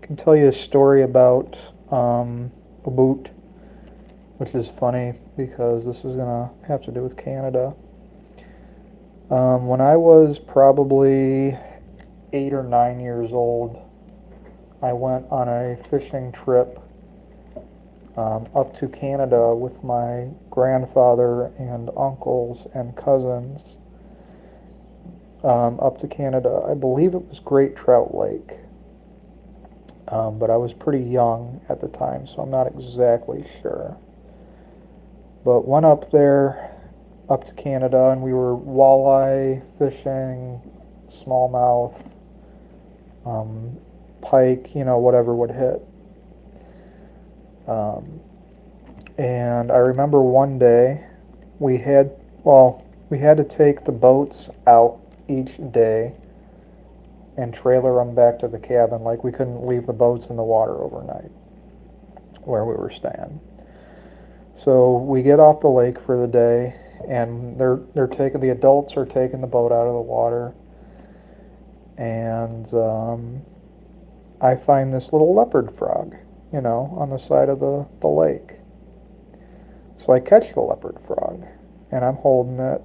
I can tell you a story about a boot, which is funny because this is going to have to do with Canada. When I was probably 8 or 9 years old, I went on a fishing trip up to Canada with my grandfather and uncles and cousins up to Canada. I believe it was Great Trout Lake, but I was pretty young at the time, so I'm not exactly sure. But went up there, up to Canada, and we were walleye fishing, smallmouth, pike, whatever would hit. And I remember one day we had to take the boats out each day and trailer them back to the cabin. Like we couldn't leave the boats in the water overnight where we were staying. So we get off the lake for the day, and the adults are taking the boat out of the water, and I find this little leopard frog, on the side of the lake. So I catch the leopard frog, and I'm holding it,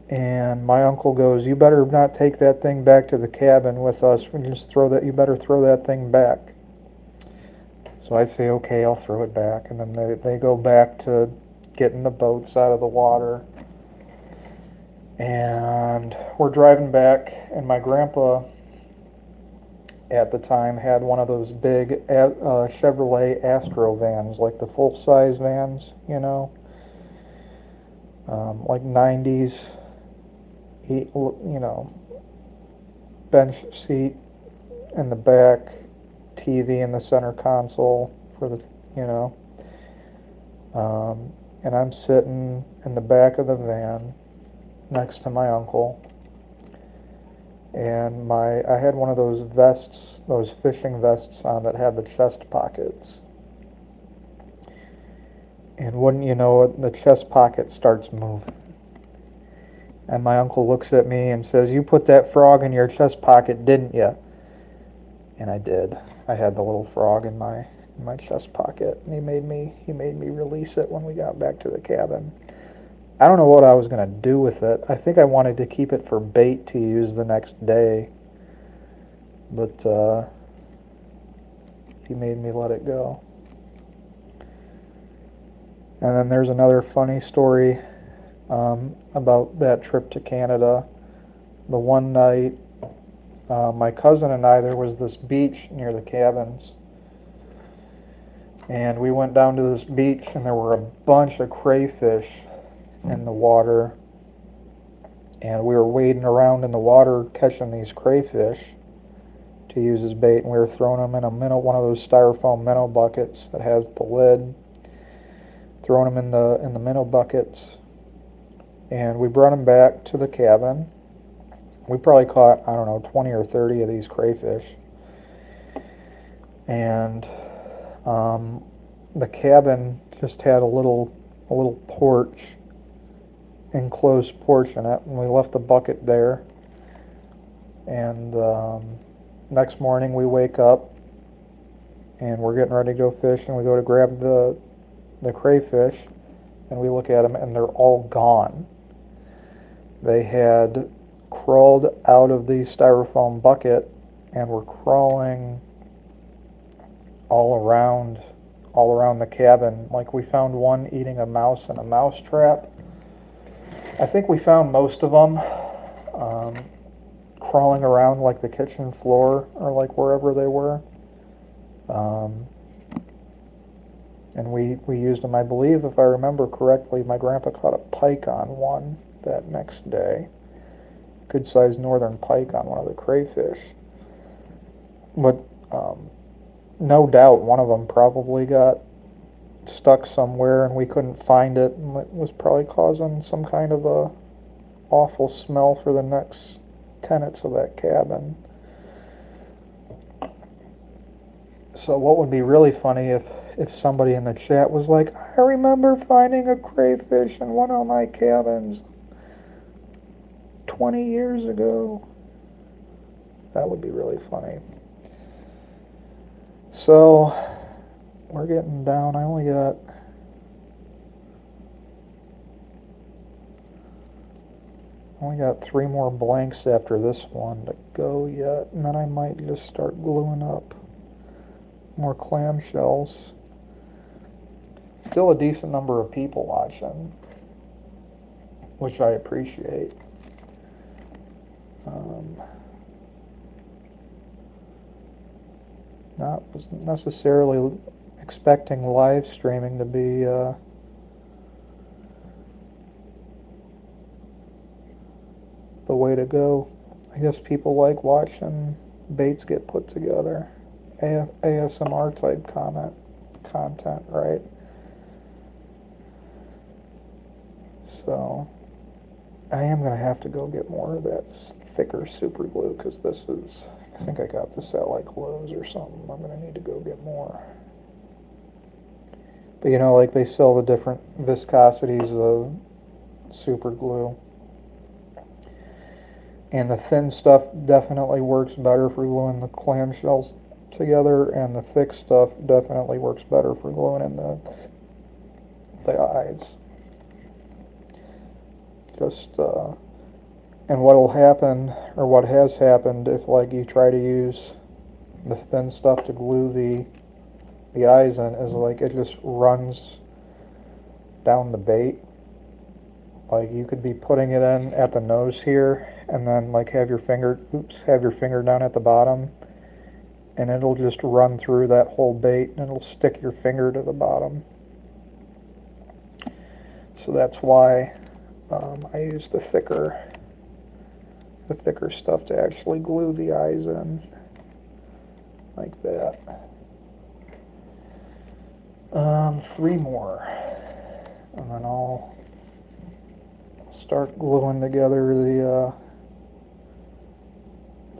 and my uncle goes, "You better not take that thing back to the cabin with us. You better throw that thing back." So I say, "Okay, I'll throw it back." And then they go back to getting the boats out of the water. And we're driving back, and my grandpa at the time had one of those big Chevrolet Astro vans, like the full-size vans, like 90s, bench seat in the back, TV in the center console for the, you know, and I'm sitting in the back of the van next to my uncle, and I had one of those vests, those fishing vests on that had the chest pockets. And wouldn't you know it, the chest pocket starts moving. And my uncle looks at me and says, "You put that frog in your chest pocket, didn't you?" And I did. I had the little frog in my chest pocket, and he made me release it when we got back to the cabin. I don't know what I was going to do with it. I think I wanted to keep it for bait to use the next day, but he made me let it go. And then there's another funny story about that trip to Canada. The one night, my cousin and I, there was this beach near the cabins, and we went down to this beach, and there were a bunch of crayfish in the water, and we were wading around in the water catching these crayfish to use as bait, and we were throwing them in one of those styrofoam minnow buckets that has the lid, throwing them in the minnow buckets, and we brought them back to the cabin. We probably caught, I don't know, 20 or 30 of these crayfish, and the cabin just had a little porch, enclosed porch in it, and we left the bucket there. And next morning we wake up and we're getting ready to go fish, and we go to grab the crayfish, and we look at them and they're all gone. They had crawled out of the styrofoam bucket and were crawling all around the cabin. Like, we found one eating a mouse in a mouse trap. I think we found most of them crawling around like the kitchen floor or like wherever they were. And we used them, I believe, if I remember correctly, my grandpa caught a pike on one that next day. Good sized northern pike on one of the crayfish. But no doubt one of them probably got stuck somewhere and we couldn't find it, and it was probably causing some kind of a awful smell for the next tenants of that cabin. So what would be really funny if somebody in the chat was like, "I remember finding a crayfish in one of my cabins 20 years ago." That would be really funny. So we're getting down. I only got 3 more blanks after this one to go yet, and then I might just start gluing up more clamshells. Still a decent number of people watching, which I appreciate. Not necessarily expecting live streaming to be the way to go. I guess people like watching baits get put together. ASMR type content, right? So I am going to have to go get more of that thicker super glue, because I think I got this at like Lowe's or something. I'm going to need to go get more. But like they sell the different viscosities of super glue. And the thin stuff definitely works better for gluing the clamshells together, and the thick stuff definitely works better for gluing in the eyes. Just and what'll happen, or what has happened, if like you try to use the thin stuff to glue the eyes in, is like it just runs down the bait. Like you could be putting it in at the nose here, and then like have your finger down at the bottom, and it'll just run through that whole bait, and it'll stick your finger to the bottom. So that's why I use the thicker stuff to actually glue the eyes in, like that. 3 more, and then I'll start gluing together the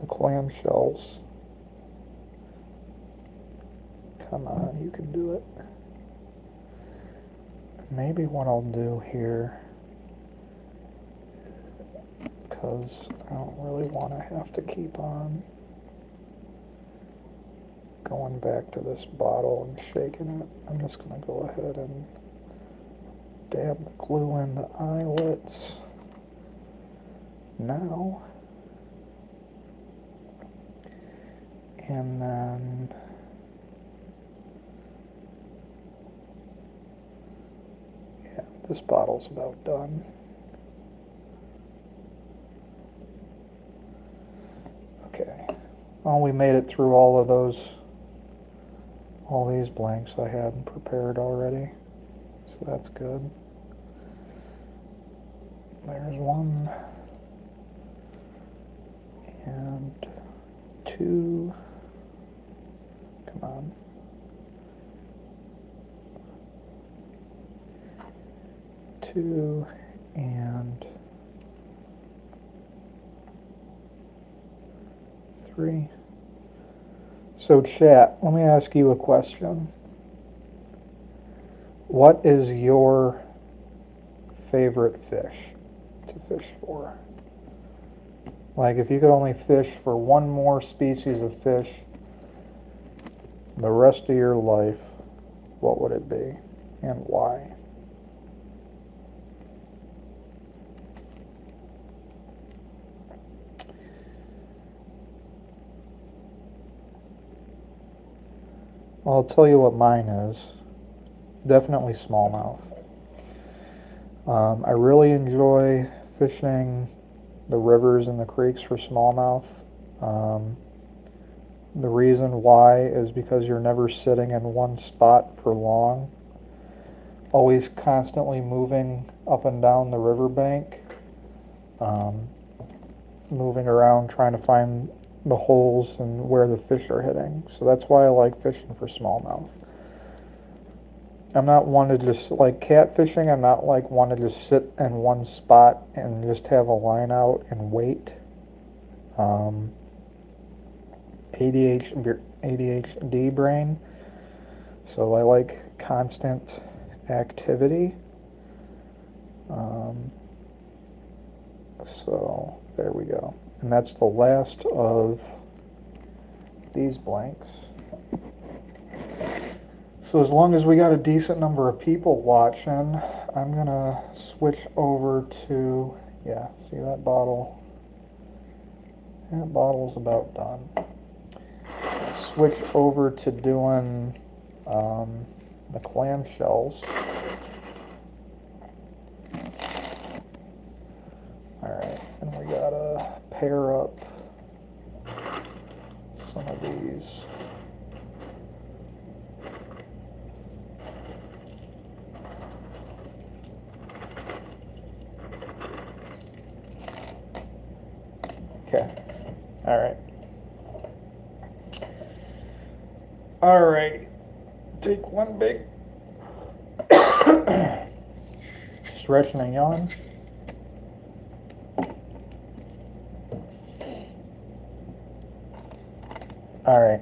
clamshells. Come on, you can do it. Maybe what I'll do here, because I don't really want to have to keep on going back to this bottle and shaking it. I'm just going to go ahead and dab the glue in the eyelets now. And then yeah, this bottle's about done. Okay. Well, we made it through all these blanks I had prepared already. So that's good. There's 1 and 2. Come on. 2 and 3. So chat, let me ask you a question. What is your favorite fish to fish for? Like if you could only fish for one more species of fish the rest of your life, what would it be and why? Well, I'll tell you what mine is. Definitely smallmouth. I really enjoy fishing the rivers and the creeks for smallmouth. The reason why is because you're never sitting in one spot for long. Always constantly moving up and down the riverbank. Moving around trying to find the holes and where the fish are hitting. So that's why I like fishing for smallmouth. I'm not one to just, like catfishing, I'm not like one to just sit in one spot and just have a line out and wait. ADHD brain, so I like constant activity. So there we go. And that's the last of these blanks. So as long as we got a decent number of people watching, I'm gonna switch over to, yeah, see that bottle? That bottle's about done. Switch over to doing the clamshells. Alright, and we gotta pair up some of these. Okay, alright. Alright, take one big stretch and a yawn. Alright,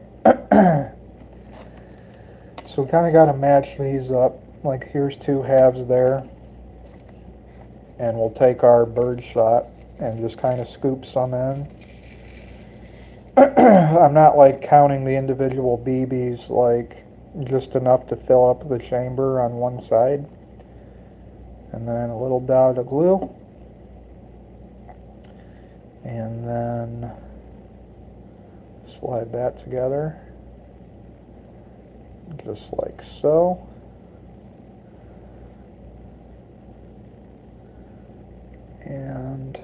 so we kind of got to match these up, like here's 2 halves there. And we'll take our bird shot and just kind of scoop some in. I'm not like counting the individual BBs, like just enough to fill up the chamber on one side. And then a little dot of glue. And then slide that together, just like so. And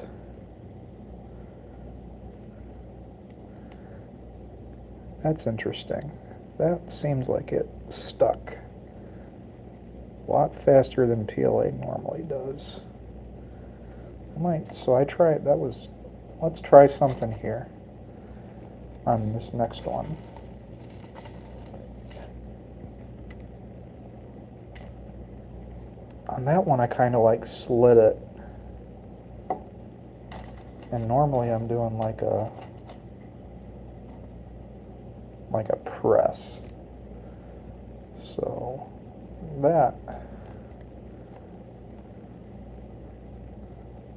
that's interesting. That seems like it stuck a lot faster than PLA normally does. So I tried, let's try something here on this next one. On that one I kind of like slid it, and normally I'm doing like a press. So that,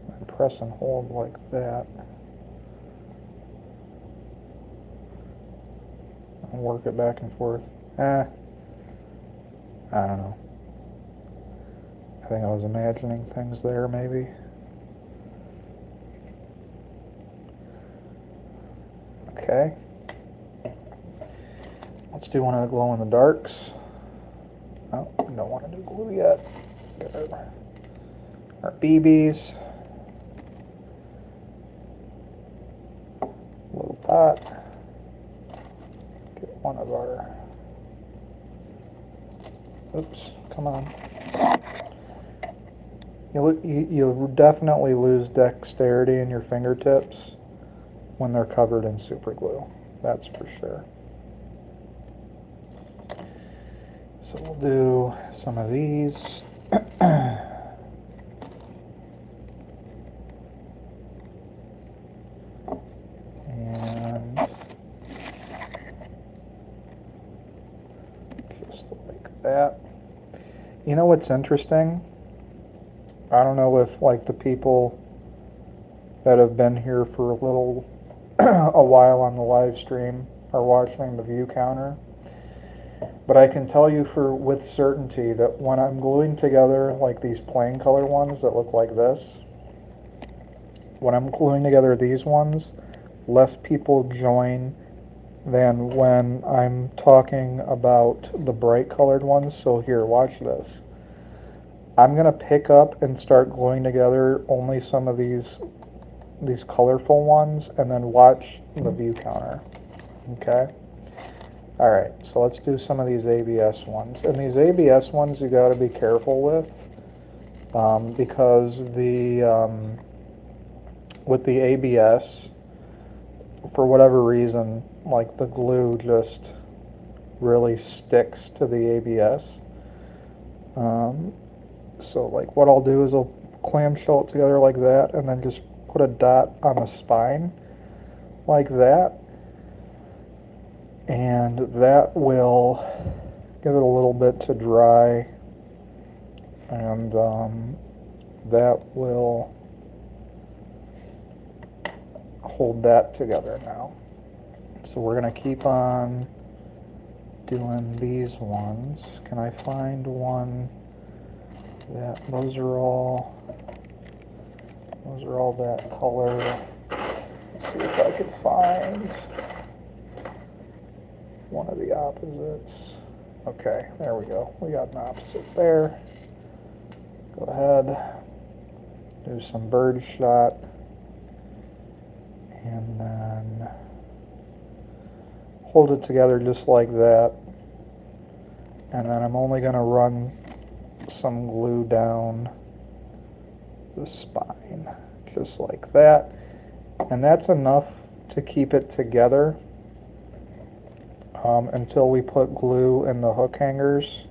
and press and hold like that, and work it back and forth. I don't know. I think I was imagining things there, maybe. Okay. Let's do one of the glow-in-the-darks. Oh, we don't want to do glue yet. Get our BBs. Little pot. Get one of our... Oops, come on. You'll definitely lose dexterity in your fingertips when they're covered in super glue. That's for sure. So we'll do some of these. And just like that. You know what's interesting? I don't know if like the people that have been here for a while on the live stream are watching the view counter. But I can tell you with certainty that when I'm gluing together like these plain color ones that look like this, when I'm gluing together these ones, less people join than when I'm talking about the bright colored ones. So here, watch this. I'm going to pick up and start gluing together only some of these colorful ones, and then watch the view counter. Okay? Alright, so let's do some of these ABS ones. And these ABS ones you got to be careful with, because with the ABS, for whatever reason, like the glue just really sticks to the ABS. So like what I'll do is I'll clamshell it together like that, and then just put a dot on the spine like that. And that will give it a little bit to dry, and that will hold that together now. So we're going to keep on doing these ones. Can I find one that, those are all that color. Let's see if I can find one of the opposites. Okay, there we go. We got an opposite there. Go ahead, do some bird shot, and then hold it together just like that. And then I'm only going to run some glue down the spine, just like that. And that's enough to keep it together until we put glue in the hook hangers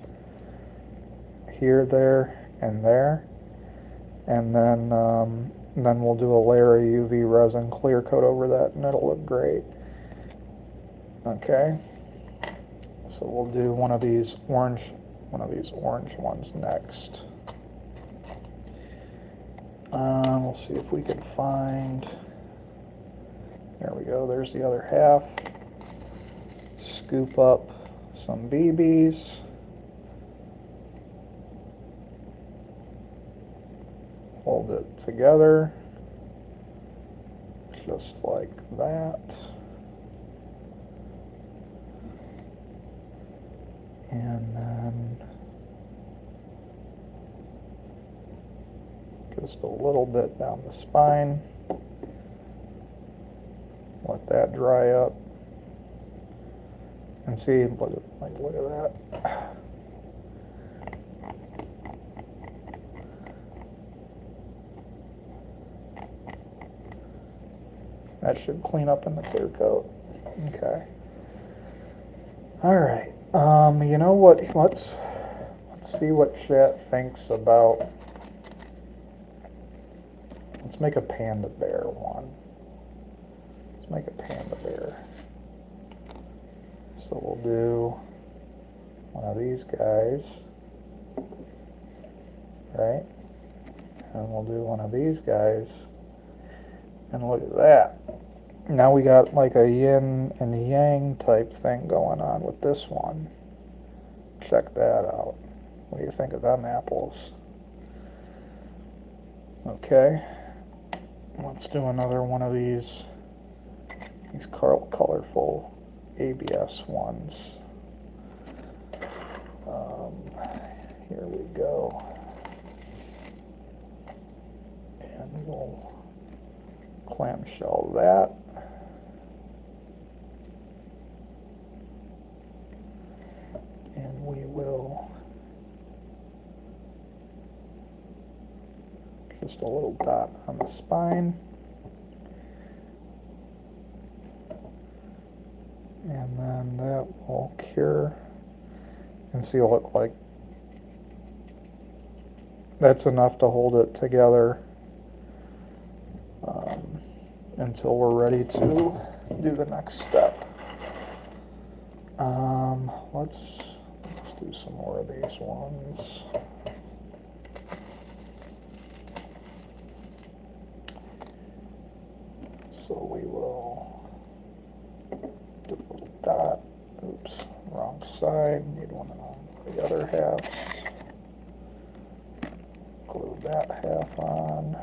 here, there, and there. And then we'll do a layer of UV resin clear coat over that, and it'll look great. Okay, so we'll do one of these orange ones next. We'll see if we can find, there we go, there's the other half. Scoop up some BBs. Hold it together, just like that. And then just a little bit down the spine. Let that dry up. And see, look at that. That should clean up in the clear coat. Okay. All right. You know what? Let's see what chat thinks about. Let's make a panda bear one. Let's make a panda bear. So we'll do one of these guys, right? And we'll do one of these guys. And look at that. Now we got like a yin and yang type thing going on with this one. Check that out. What do you think of them apples? Okay. Let's do another one of these colorful ABS ones. Here we go. And we'll clamshell that. And we will just a little dot on the spine. And then that will cure and seal it like that's enough to hold it together until we're ready to do the next step. Let's do some more of these ones. So we will do a little dot. Oops, wrong side. Need one on the other half. Glue that half on.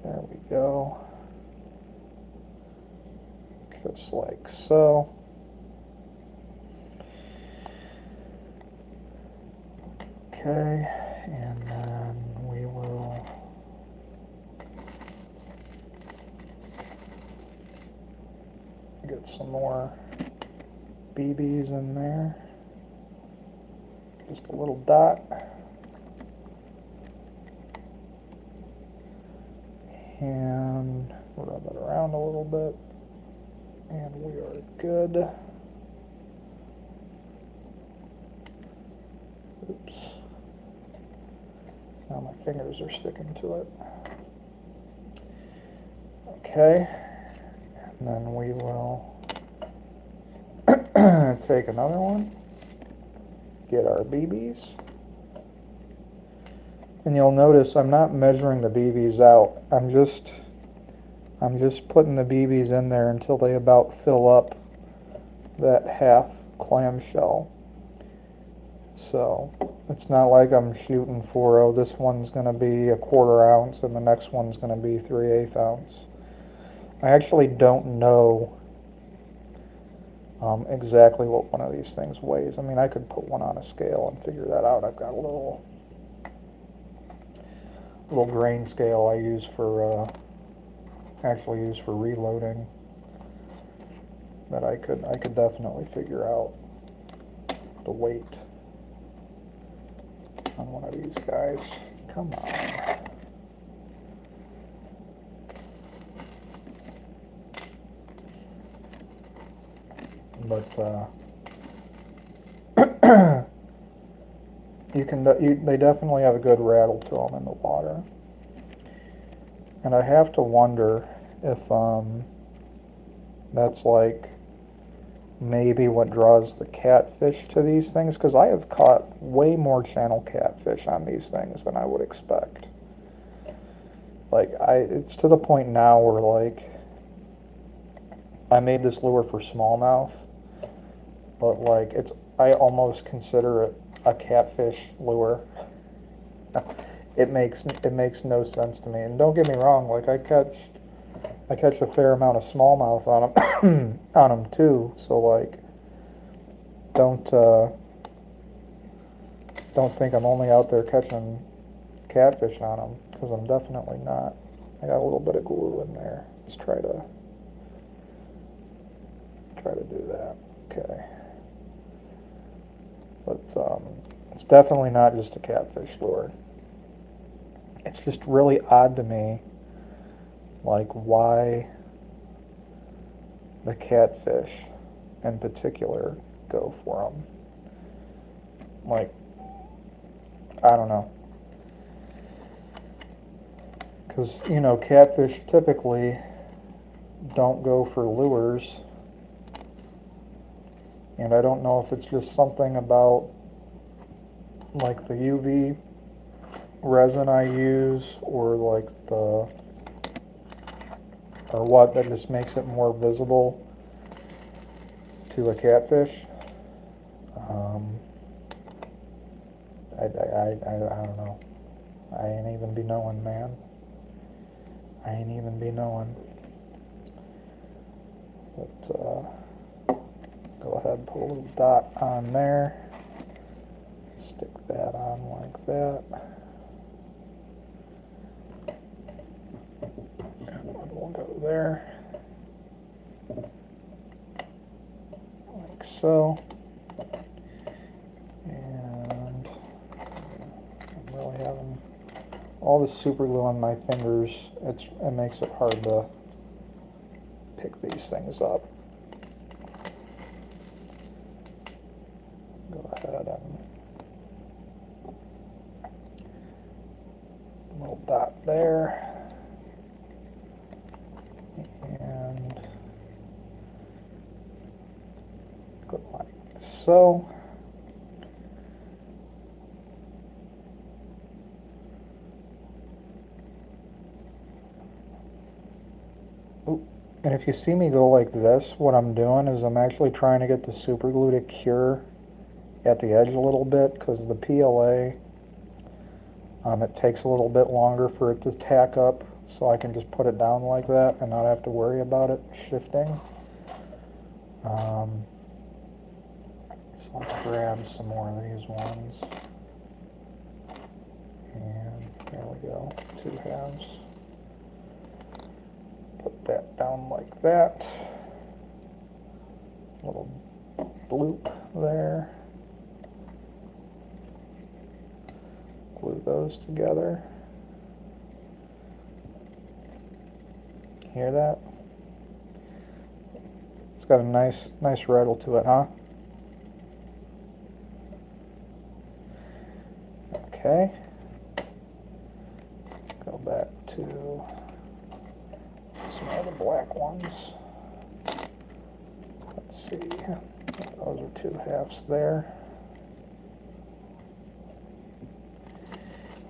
There we go. Just like so. Okay, and then we will get some more BBs in there. Just a little dot. And rub it around a little bit. And we are good. Oops. Now my fingers are sticking to it. Okay. And then we will take another one. Get our BBs. And you'll notice I'm not measuring the BBs out. I'm just putting the BBs in there until they about fill up that half clamshell. So it's not like I'm shooting for, oh, this one's going to be a 1/4 ounce and the next one's going to be 3/8 ounce. I actually don't know exactly what one of these things weighs. I mean, I could put one on a scale and figure that out. I've got a little grain scale I use for actually use for reloading that I could definitely figure out the weight on one of these guys. Come on. But they definitely have a good rattle to them in the water. And I have to wonder if that's like maybe what draws the catfish to these things, because I have caught way more channel catfish on these things than I would expect. Like, it's to the point now where, like, I made this lure for smallmouth, but, like, I almost consider it a catfish lure. It makes no sense to me. And don't get me wrong, like, I catch a fair amount of smallmouth on them, on them too. So, like, don't think I'm only out there catching catfish on them, because I'm definitely not. I got a little bit of glue in there. Let's try to do that. Okay. But it's definitely not just a catfish lure. It's just really odd to me, like, why the catfish in particular go for them. Like, I don't know. Because, you know, catfish typically don't go for lures. And I don't know if it's just something about, like, the UV resin I use, or, like, or what, that just makes it more visible to a catfish. I don't know. I ain't even be knowing, man. I ain't even be knowing. But, go ahead and put a little dot on there. Stick that on like that. And we'll go there. Like so. And I'm really having all this super glue on my fingers. It makes it hard to pick these things up. Go ahead and a little dot there, and go like so. And if you see me go like this, what I'm doing is I'm actually trying to get the super glue to cure at the edge a little bit, because the PLA, it takes a little bit longer for it to tack up, so I can just put it down like that and not have to worry about it shifting. So let's grab some more of these ones. And there we go, 2 halves. Put that down like that. Little bloop there. Glue those together. Hear that? It's got a nice rattle to it, huh? Okay. Go back to some of the black ones. Let's see. Those are 2 halves there.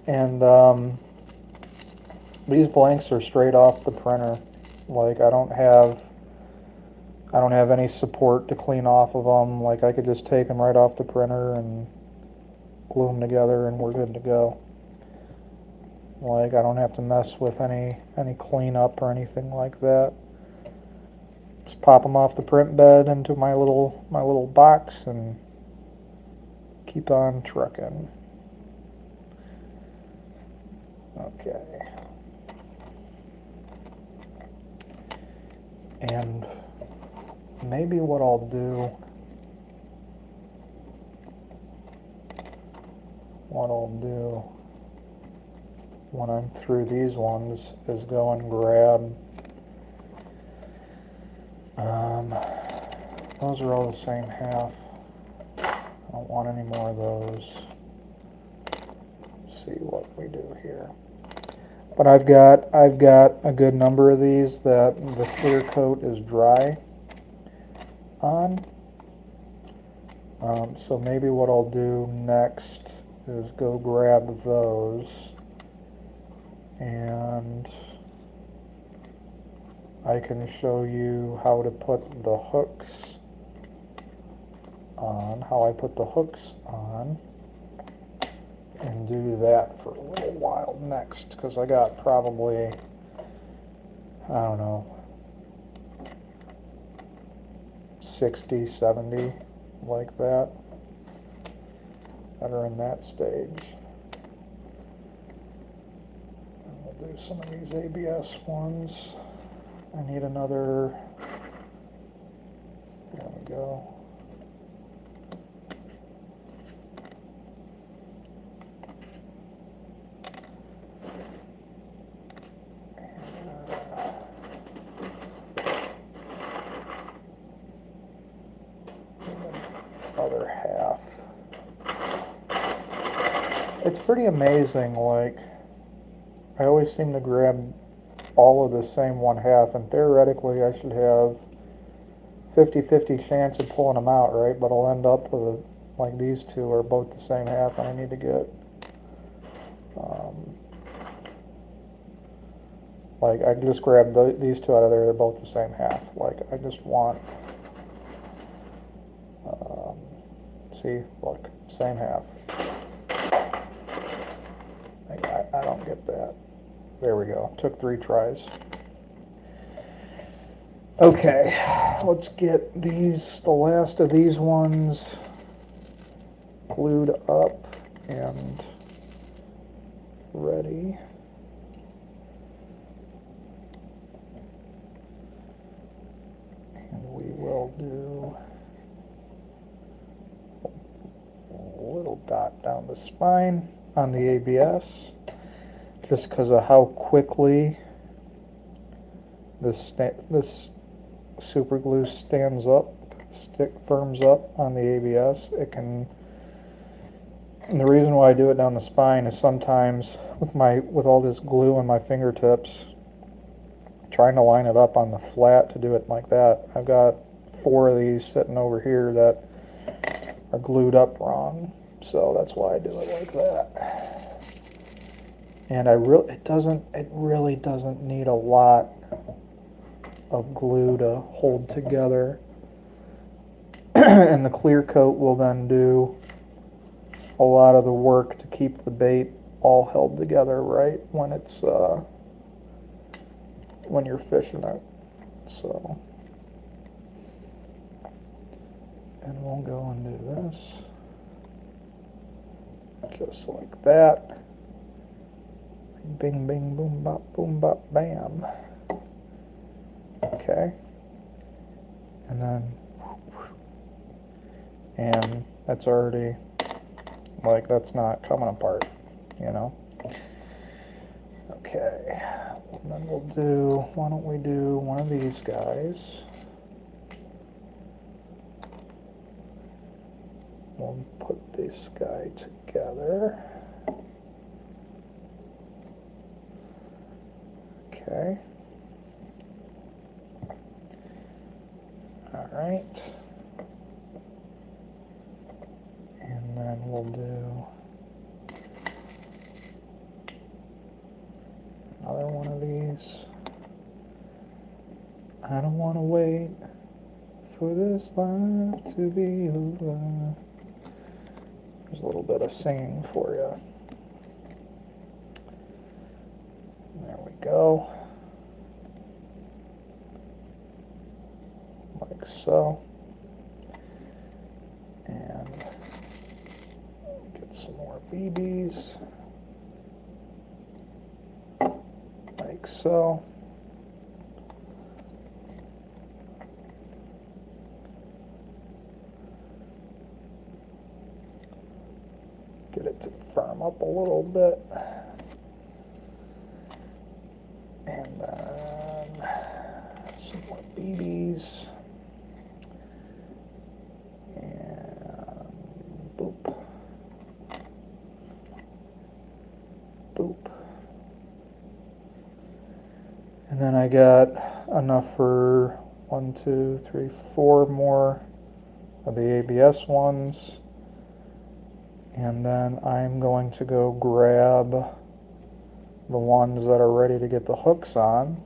And these blanks are straight off the printer. Like, I don't have any support to clean off of them. Like, I could just take them right off the printer and glue them together and we're good to go. Like, I don't have to mess with any cleanup or anything like that. Just pop them off the print bed into my little box and keep on trucking. Okay. And maybe what I'll do, when I'm through these ones is go and grab, those are all the same half. I don't want any more of those. Let's see what we do here. But I've got a good number of these that the clear coat is dry on. So maybe what I'll do next is go grab those, and I can show you how to put the hooks on, how I put the hooks on, and do that for a little while next, because I got probably, I don't know, 60, 70 like that are in that stage. And we'll do some of these ABS ones. I need another, there we go. Other half. It's pretty amazing, like, I always seem to grab all of the same one half, and theoretically I should have 50-50 chance of pulling them out, right? But I'll end up with like these two are both the same half, and I need to get like I just grabbed these two out of there, they're both the same half. Like I just want see, look, same half. I don't get that. There we go. Took 3 tries. Okay, let's get these, the last of these ones glued up and ready. And we will do a little dot down the spine on the ABS, just because of how quickly this super glue stands up, firms up on the ABS. It can, and the reason why I do it down the spine is sometimes with all this glue on my fingertips, trying to line it up on the flat to do it like that. I've got 4 of these sitting over here that are glued up wrong, so that's why I do it like that. And it really doesn't need a lot of glue to hold together. And the clear coat will then do a lot of the work to keep the bait all held together right when it's when you're fishing it. So, and we'll go and do this just like that. Bing, bing, boom, bop, bam. Okay. And that's already, like, that's not coming apart, you know? Okay. And then we'll do, why don't we do one of these guys? We'll put this guy together. Okay. All right. And then we'll do another one of these. I don't want to wait for this life to be over. There's a little bit of singing for you. There we go. Like so. And get some more BBs. Like so. Get it to firm up a little bit. And then some more BBs. And boop. Boop. And then I got enough for 1, 2, 3, 4 more of the ABS ones. And then I'm going to go grab the ones that are ready to get the hooks on.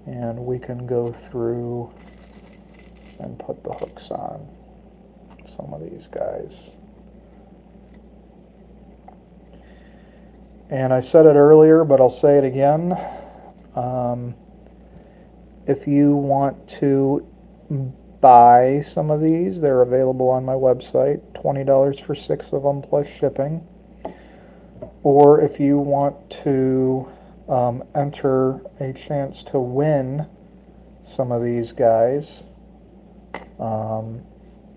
And we can go through and put the hooks on some of these guys. And I said it earlier, but I'll say it again. If you want to buy some of these, they're available on my website, $20 for 6 of them plus shipping. Or if you want to enter a chance to win some of these guys,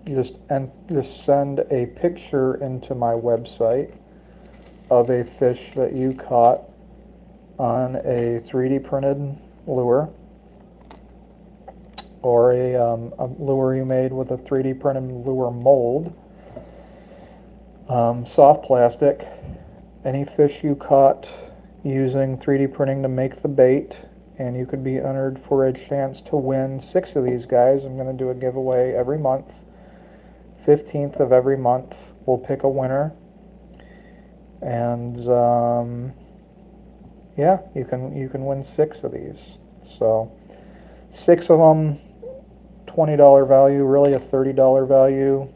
just send a picture into my website of a fish that you caught on a 3D printed lure, or a lure you made with a 3D printed lure mold, soft plastic, any fish you caught using 3D printing to make the bait, and you could be entered for a chance to win 6 of these guys. I'm going to do a giveaway every month. 15th of every month we'll pick a winner, and yeah, you can win 6 of these. So 6 of them, $20 value, really a $30 value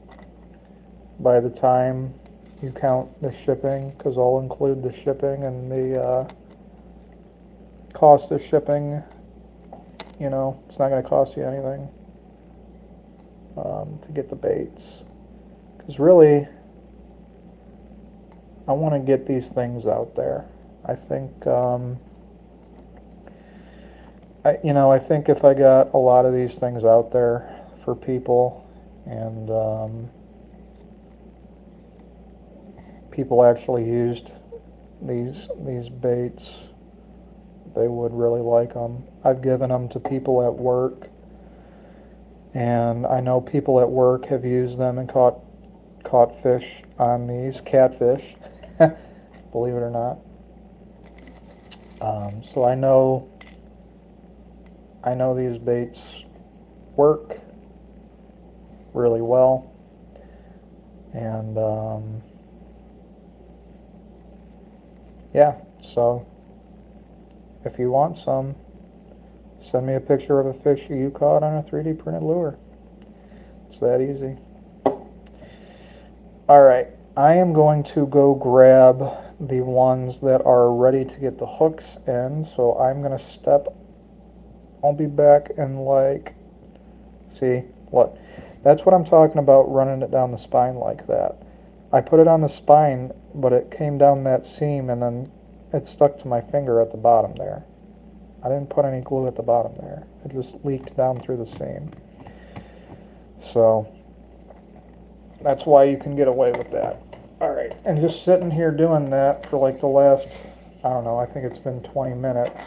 by the time you count the shipping, because I'll include the shipping and the cost of shipping. You know, it's not going to cost you anything to get the baits, because really I want to get these things out there. I think I think if I got a lot of these things out there for people, and people actually used these baits, they would really like them. I've given them to people at work, and I know people at work have used them and caught fish on these, catfish, believe it or not. So I know these baits work really well, and yeah, so if you want some, send me a picture of a fish you caught on a 3D printed lure. It's that easy. Alright, I am going to go grab the ones that are ready to get the hooks in, so I'm going to I'll be back in see, what? That's what I'm talking about, running it down the spine like that. I put it on the spine, but it came down that seam and then it stuck to my finger at the bottom there. I didn't put any glue at the bottom there. It just leaked down through the seam. So that's why you can get away with that. Alright, and just sitting here doing that for like the last, I don't know, I think it's been 20 minutes.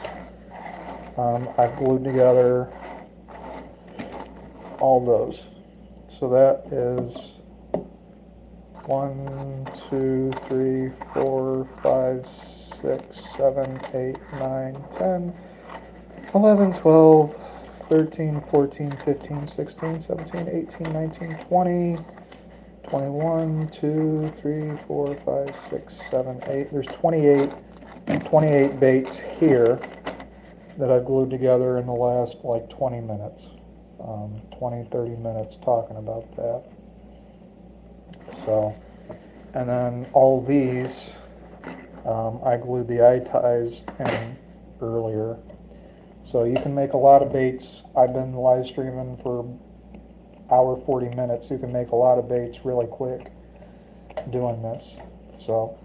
I've glued together all those. So that is 1, 2, 3, 4, 5, 6, 7, 8, 9, 10, 11, 12, 13, 14, 15, 16, 17, 18, 19, 20, 21, 2, 3, 4, 5, 6, 7, 8. There's 28 baits here that I've glued together in the last like 20 minutes. 20, 30 minutes talking about that. So, and then all these, I glued the eye ties in earlier. So you can make a lot of baits. I've been live streaming for hour 40 minutes. You can make a lot of baits really quick doing this. So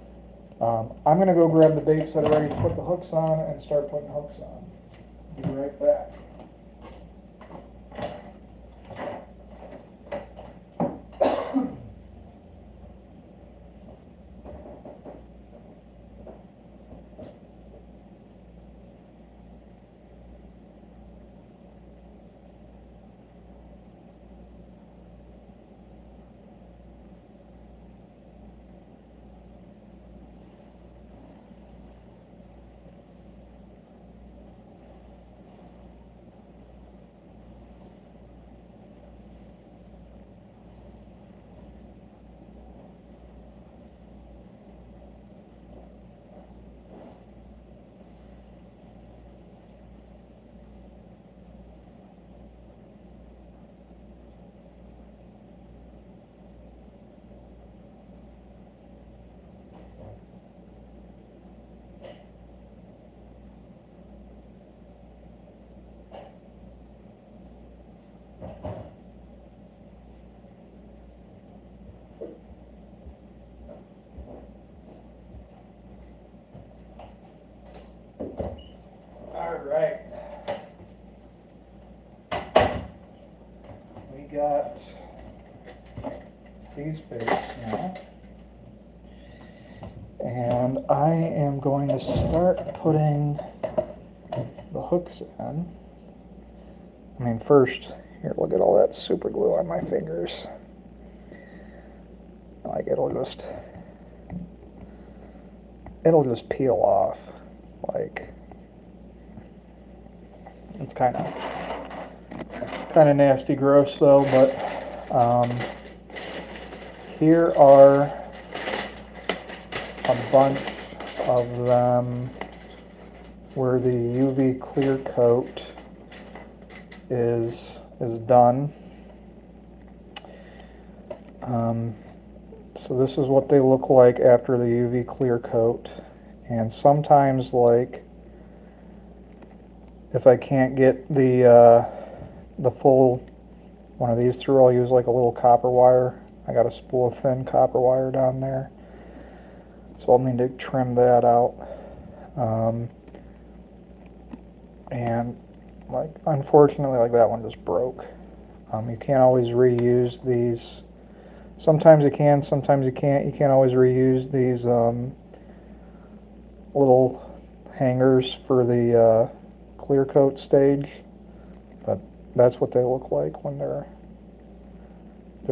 I'm going to go grab the baits that are ready to put the hooks on and start putting hooks on. Be right back. got these baits now. And I am going to start putting the hooks in. I mean, first, here, look at all that super glue on my fingers. Like, it'll just peel off. Like, it's kind of nasty, gross though. But here are a bunch of them where the UV clear coat is done. So this is what they look like after the UV clear coat. And sometimes, like, if I can't get the full one of these through, I'll use like a little copper wire. I got a spool of thin copper wire down there, so I'll need to trim that out. And like, unfortunately, like, that one just broke. You can't always reuse these. Sometimes you can, sometimes you can't. You can't always reuse these little hangers for the clear coat stage, but that's what they look like when they're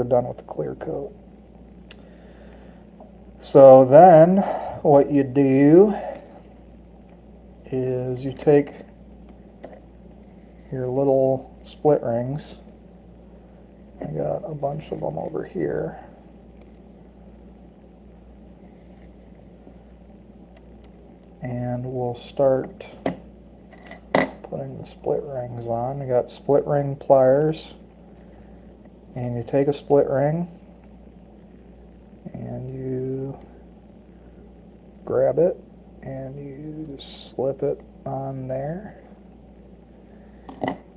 done with the clear coat. So then what you do is you take your little split rings. I got a bunch of them over here. And we'll start putting the split rings on. I got split ring pliers. And you take a split ring and you grab it and you slip it on there.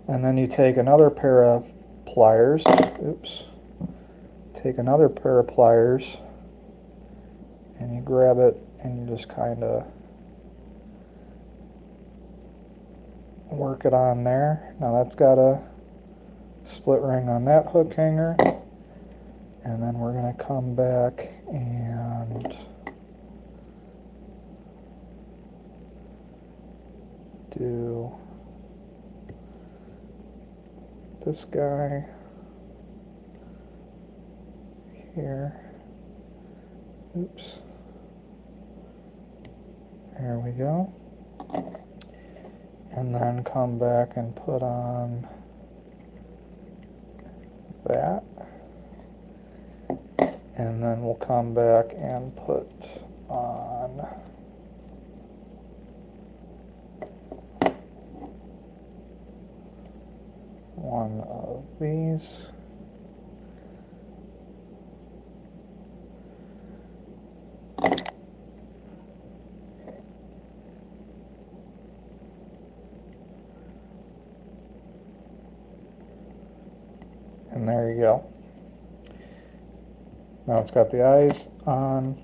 And then you take another pair of pliers. Oops. Take another pair of pliers and you grab it and you just kind of work it on there. Now that's got a split ring on that hook hanger, and then we're going to come back and do this guy here. Oops. There we go. And then come back and put on that. And then we'll come back and put on one of these. And there you go. Now it's got the eyes on.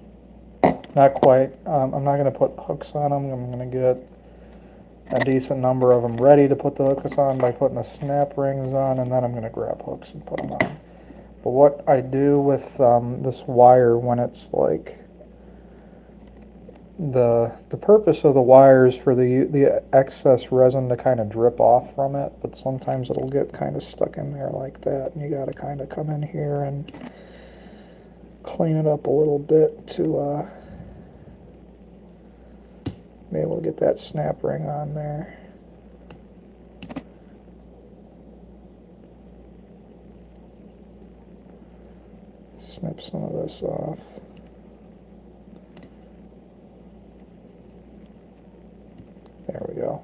Not quite. I'm not going to put hooks on them. I'm going to get a decent number of them ready to put the hooks on by putting the snap rings on, and then I'm going to grab hooks and put them on. But what I do with this wire when it's like, the purpose of the wire is for the excess resin to kind of drip off from it, but sometimes it'll get kind of stuck in there like that, and you got to kind of come in here and clean it up a little bit to be able to get that snap ring on there. Snip some of this off. There we go.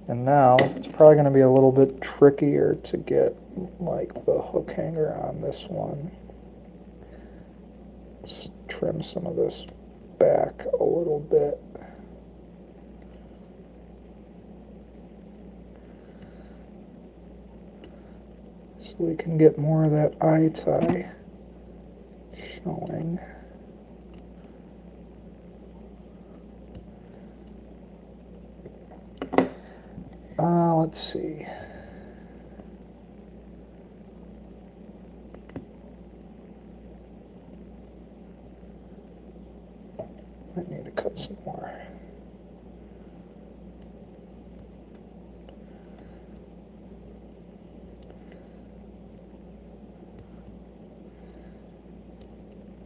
And now it's probably going to be a little bit trickier to get like the hook hanger on this one. Let's trim some of this back a little bit. So we can get more of that eye tie showing. Let's see.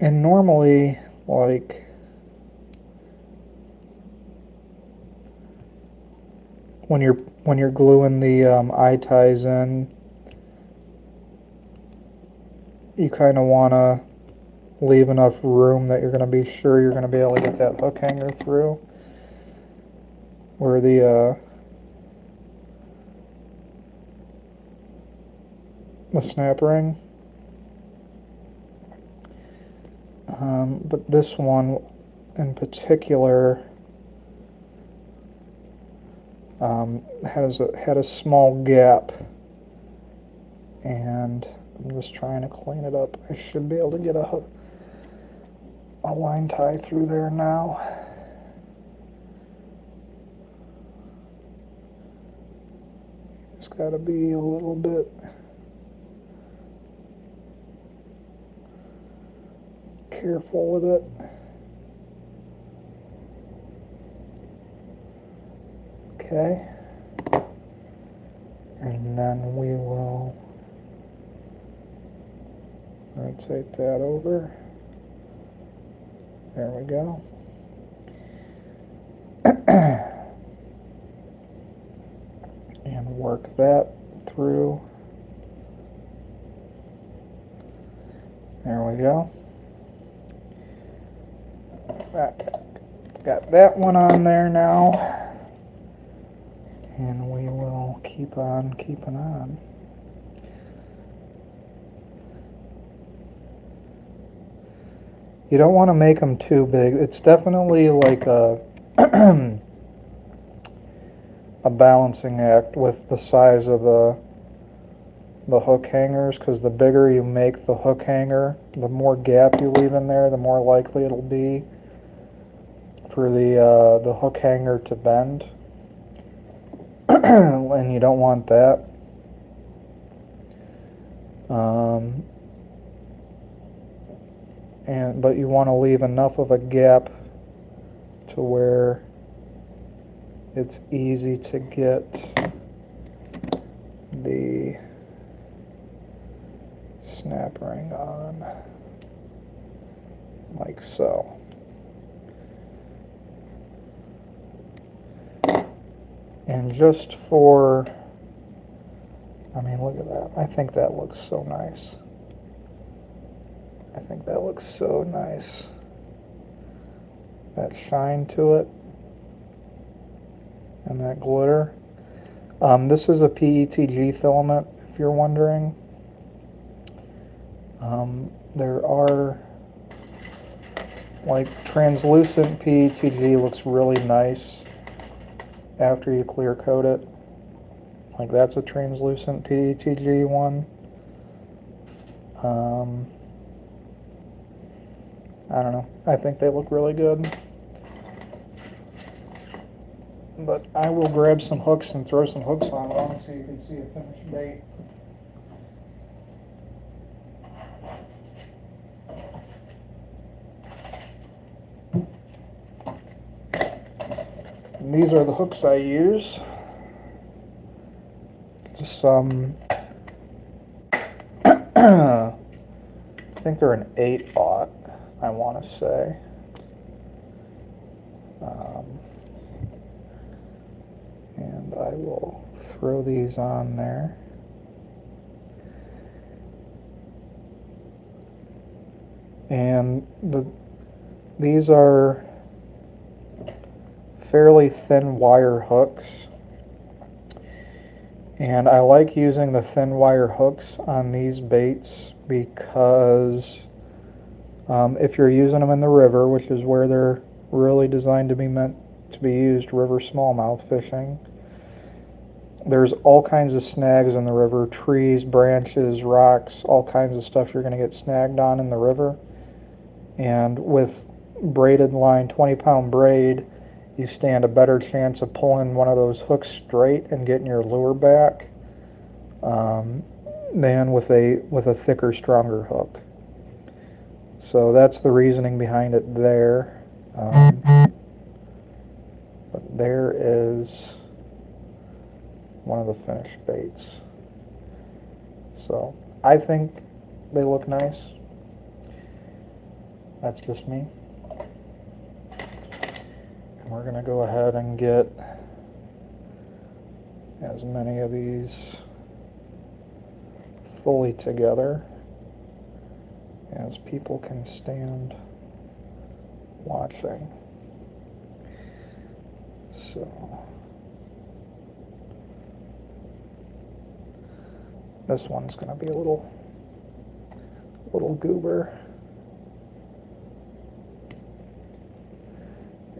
And normally, like, when you're gluing the eye ties in, you kind of want to leave enough room that you're going to be sure you're going to be able to get that hook hanger through, where the snap ring. But this one in particular had a small gap, and I'm just trying to clean it up. I should be able to get a line tie through there now. Just got to be a little bit careful with it. Okay. And then we will rotate that over. There we go. And work that through. There we go. Got that one on there now. And we will keep on keeping on. You don't want to make them too big. It's definitely like a a balancing act with the size of the hook hangers, because the bigger you make the hook hanger, the more gap you leave in there, the more likely it'll be for the hook hanger to bend. And you don't want that. But you want to leave enough of a gap to where it's easy to get the snap ring on, like so. And just for, I mean, look at that. I think that looks so nice. I think that looks so nice. That shine to it and that glitter. This is a PETG filament, if you're wondering. There are, like, translucent PETG looks really nice after you clear coat it. Like, that's a translucent PETG one. I don't know. I think they look really good. But I will grab some hooks and throw some hooks on it so you can see a finished bait. And these are the hooks I use. Just some, I think they're an 8/0, I want to say. And I will throw these on there. And these are fairly thin wire hooks. And I like using the thin wire hooks on these baits because if you're using them in the river, which is where they're really designed to be meant to be used, river smallmouth fishing, there's all kinds of snags in the river, trees, branches, rocks, all kinds of stuff you're going to get snagged on in the river. And with braided line, 20-pound braid, you stand a better chance of pulling one of those hooks straight and getting your lure back than with a thicker, stronger hook. So that's the reasoning behind it there. But there is one of the finished baits. So I think they look nice. That's just me. And we're going to go ahead and get as many of these fully together as people can stand watching. So this one's going to be a little goober.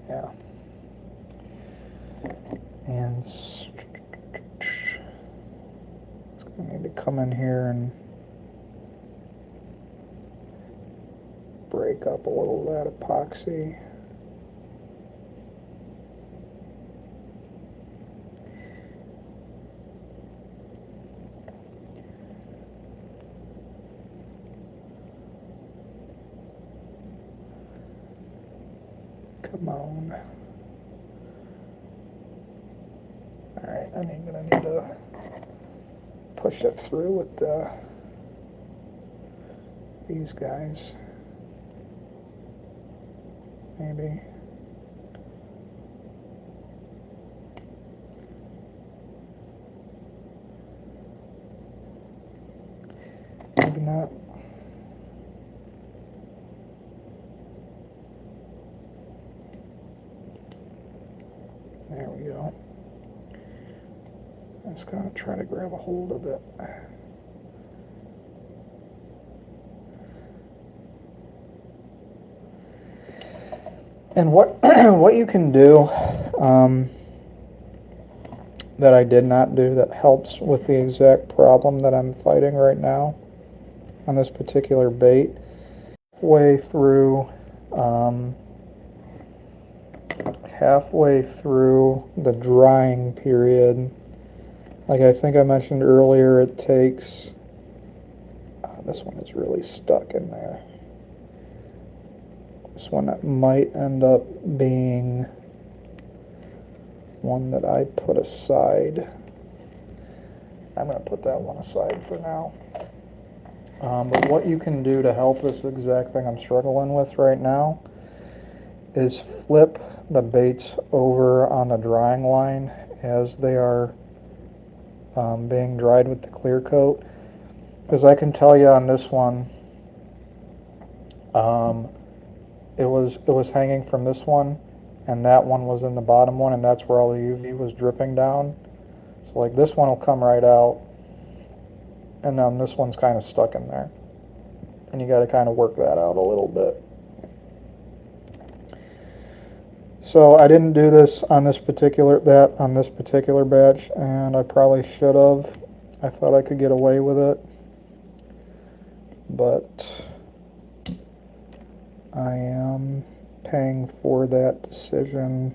Yeah. And it's going to need to come in here and break up a little of that epoxy. Come on. Alright, I'm going to need to push it through with these guys. Maybe. Maybe not. There we go. I'm just going to try to grab a hold of it. And what what you can do that I did not do that helps with the exact problem that I'm fighting right now on this particular bait, halfway through the drying period, like I think I mentioned earlier, it takes, this one is really stuck in there. This one that might end up being one that I put aside. I'm going to put that one aside for now. But what you can do to help this exact thing I'm struggling with right now is flip the baits over on the drying line as they are being dried with the clear coat. Because I can tell you on this one, it was hanging from this one, and that one was in the bottom one, and that's where all the UV was dripping down. So like this one will come right out, and then this one's kind of stuck in there, and you got to kind of work that out a little bit. So I didn't do this on this particular batch, and I probably should have. I thought I could get away with it, but I am paying for that decision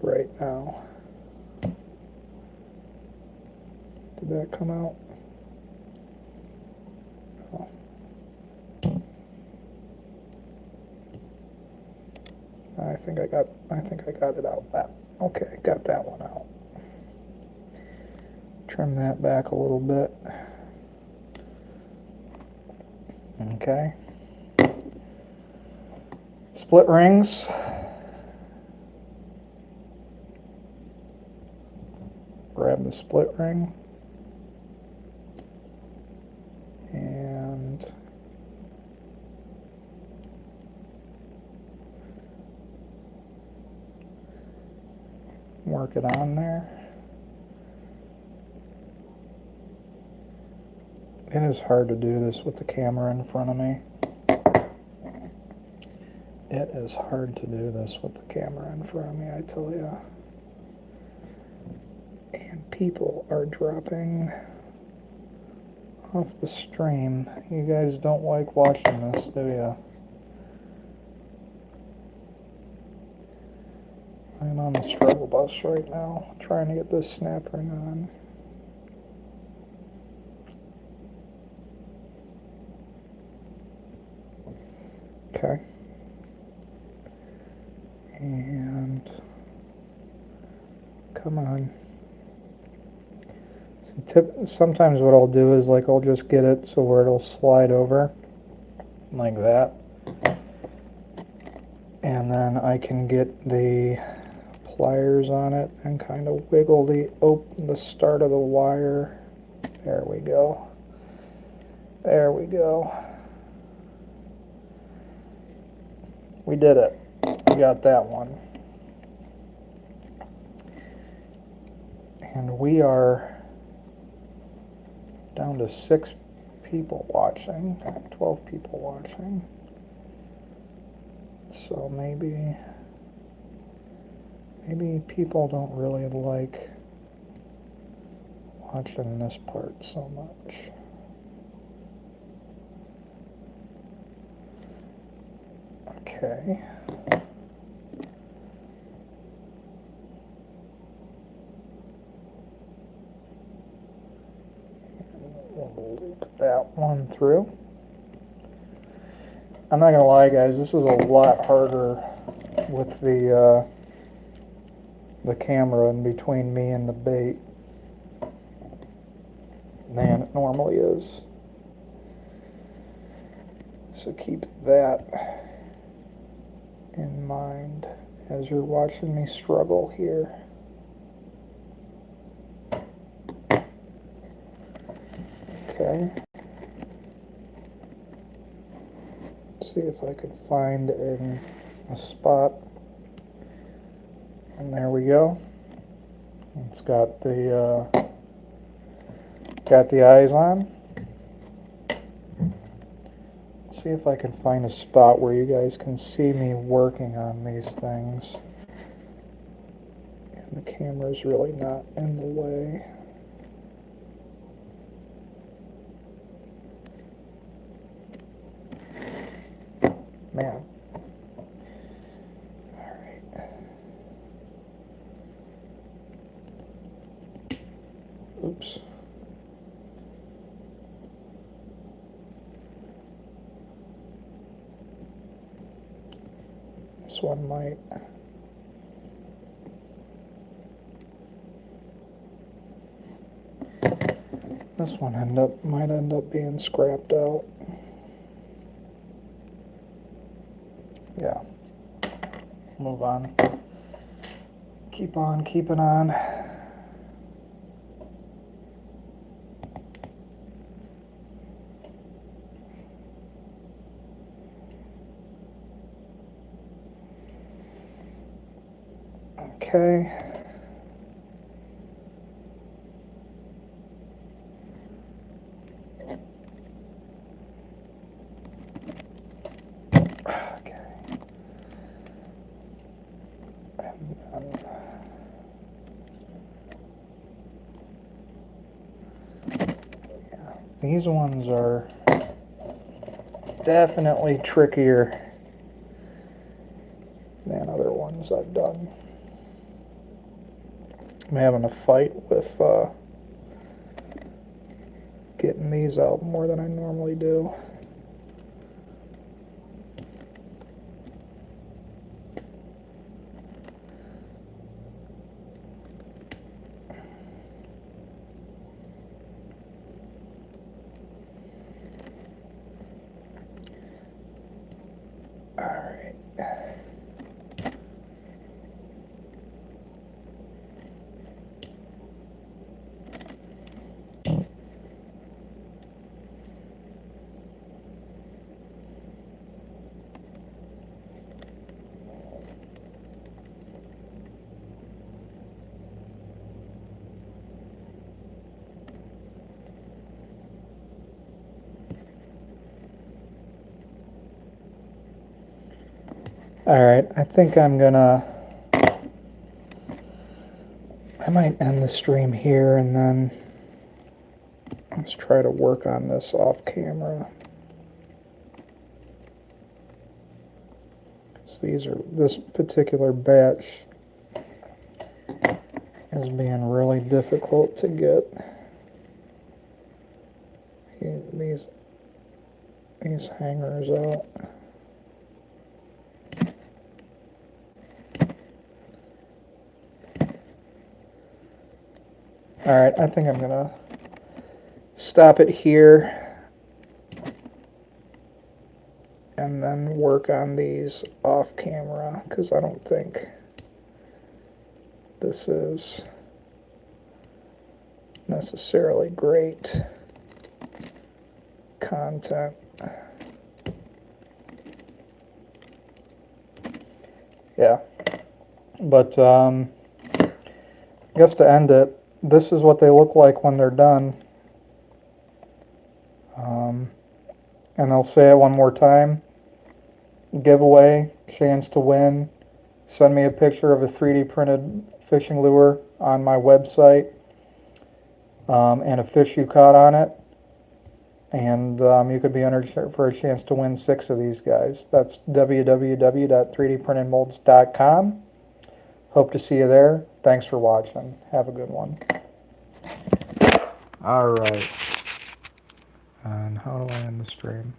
right now. Did that come out? Oh. I think I got it out. Okay, got that one out. Trim that back a little bit. Okay. Split rings. Grab the split ring. And work it on there. It is hard to do this with the camera in front of me. It is hard to do this with the camera in front of me, I tell you. And people are dropping off the stream. You guys don't like watching this, do you? I'm on the struggle bus right now, trying to get this snap ring on. Okay. And come on. Sometimes what I'll do is like I'll just get it so where it'll slide over. like that. And then I can get the pliers on it and kind of wiggle the start of the wire. There we go. There we go. We did it. We got that one. And we are down to 6 people watching, 12 people watching. So maybe people don't really like watching this part so much. Okay. We'll loop that one through. I'm not gonna lie, guys, this is a lot harder with the camera in between me and the bait than it normally is. So keep that in mind as you're watching me struggle here. Okay. See if I could find a spot. And there we go. It's got the eyes on. See if I can find a spot where you guys can see me working on these things. And the camera's really not in the way. Man. Alright. Oops. This one might. This one might end up being scrapped out. Yeah. Move on. Keep on keeping on. Okay. These ones are definitely trickier than other ones I've done. I'm having a fight with getting these out more than I normally do. Alright, I think I might end the stream here and then let's try to work on this off camera. This particular batch is being really difficult to get these hangers out. Alright, I think I'm gonna stop it here and then work on these off camera, because I don't think this is necessarily great content. Yeah, but I guess to end it, this is what they look like when they're done. And I'll say it one more time. Giveaway, chance to win. Send me a picture of a 3D printed fishing lure on my website and a fish you caught on it. And you could be entered for a chance to win 6 of these guys. That's www.3dprintedmolds.com. Hope to see you there. Thanks for watching. Have a good one. All right. And how do I end the stream?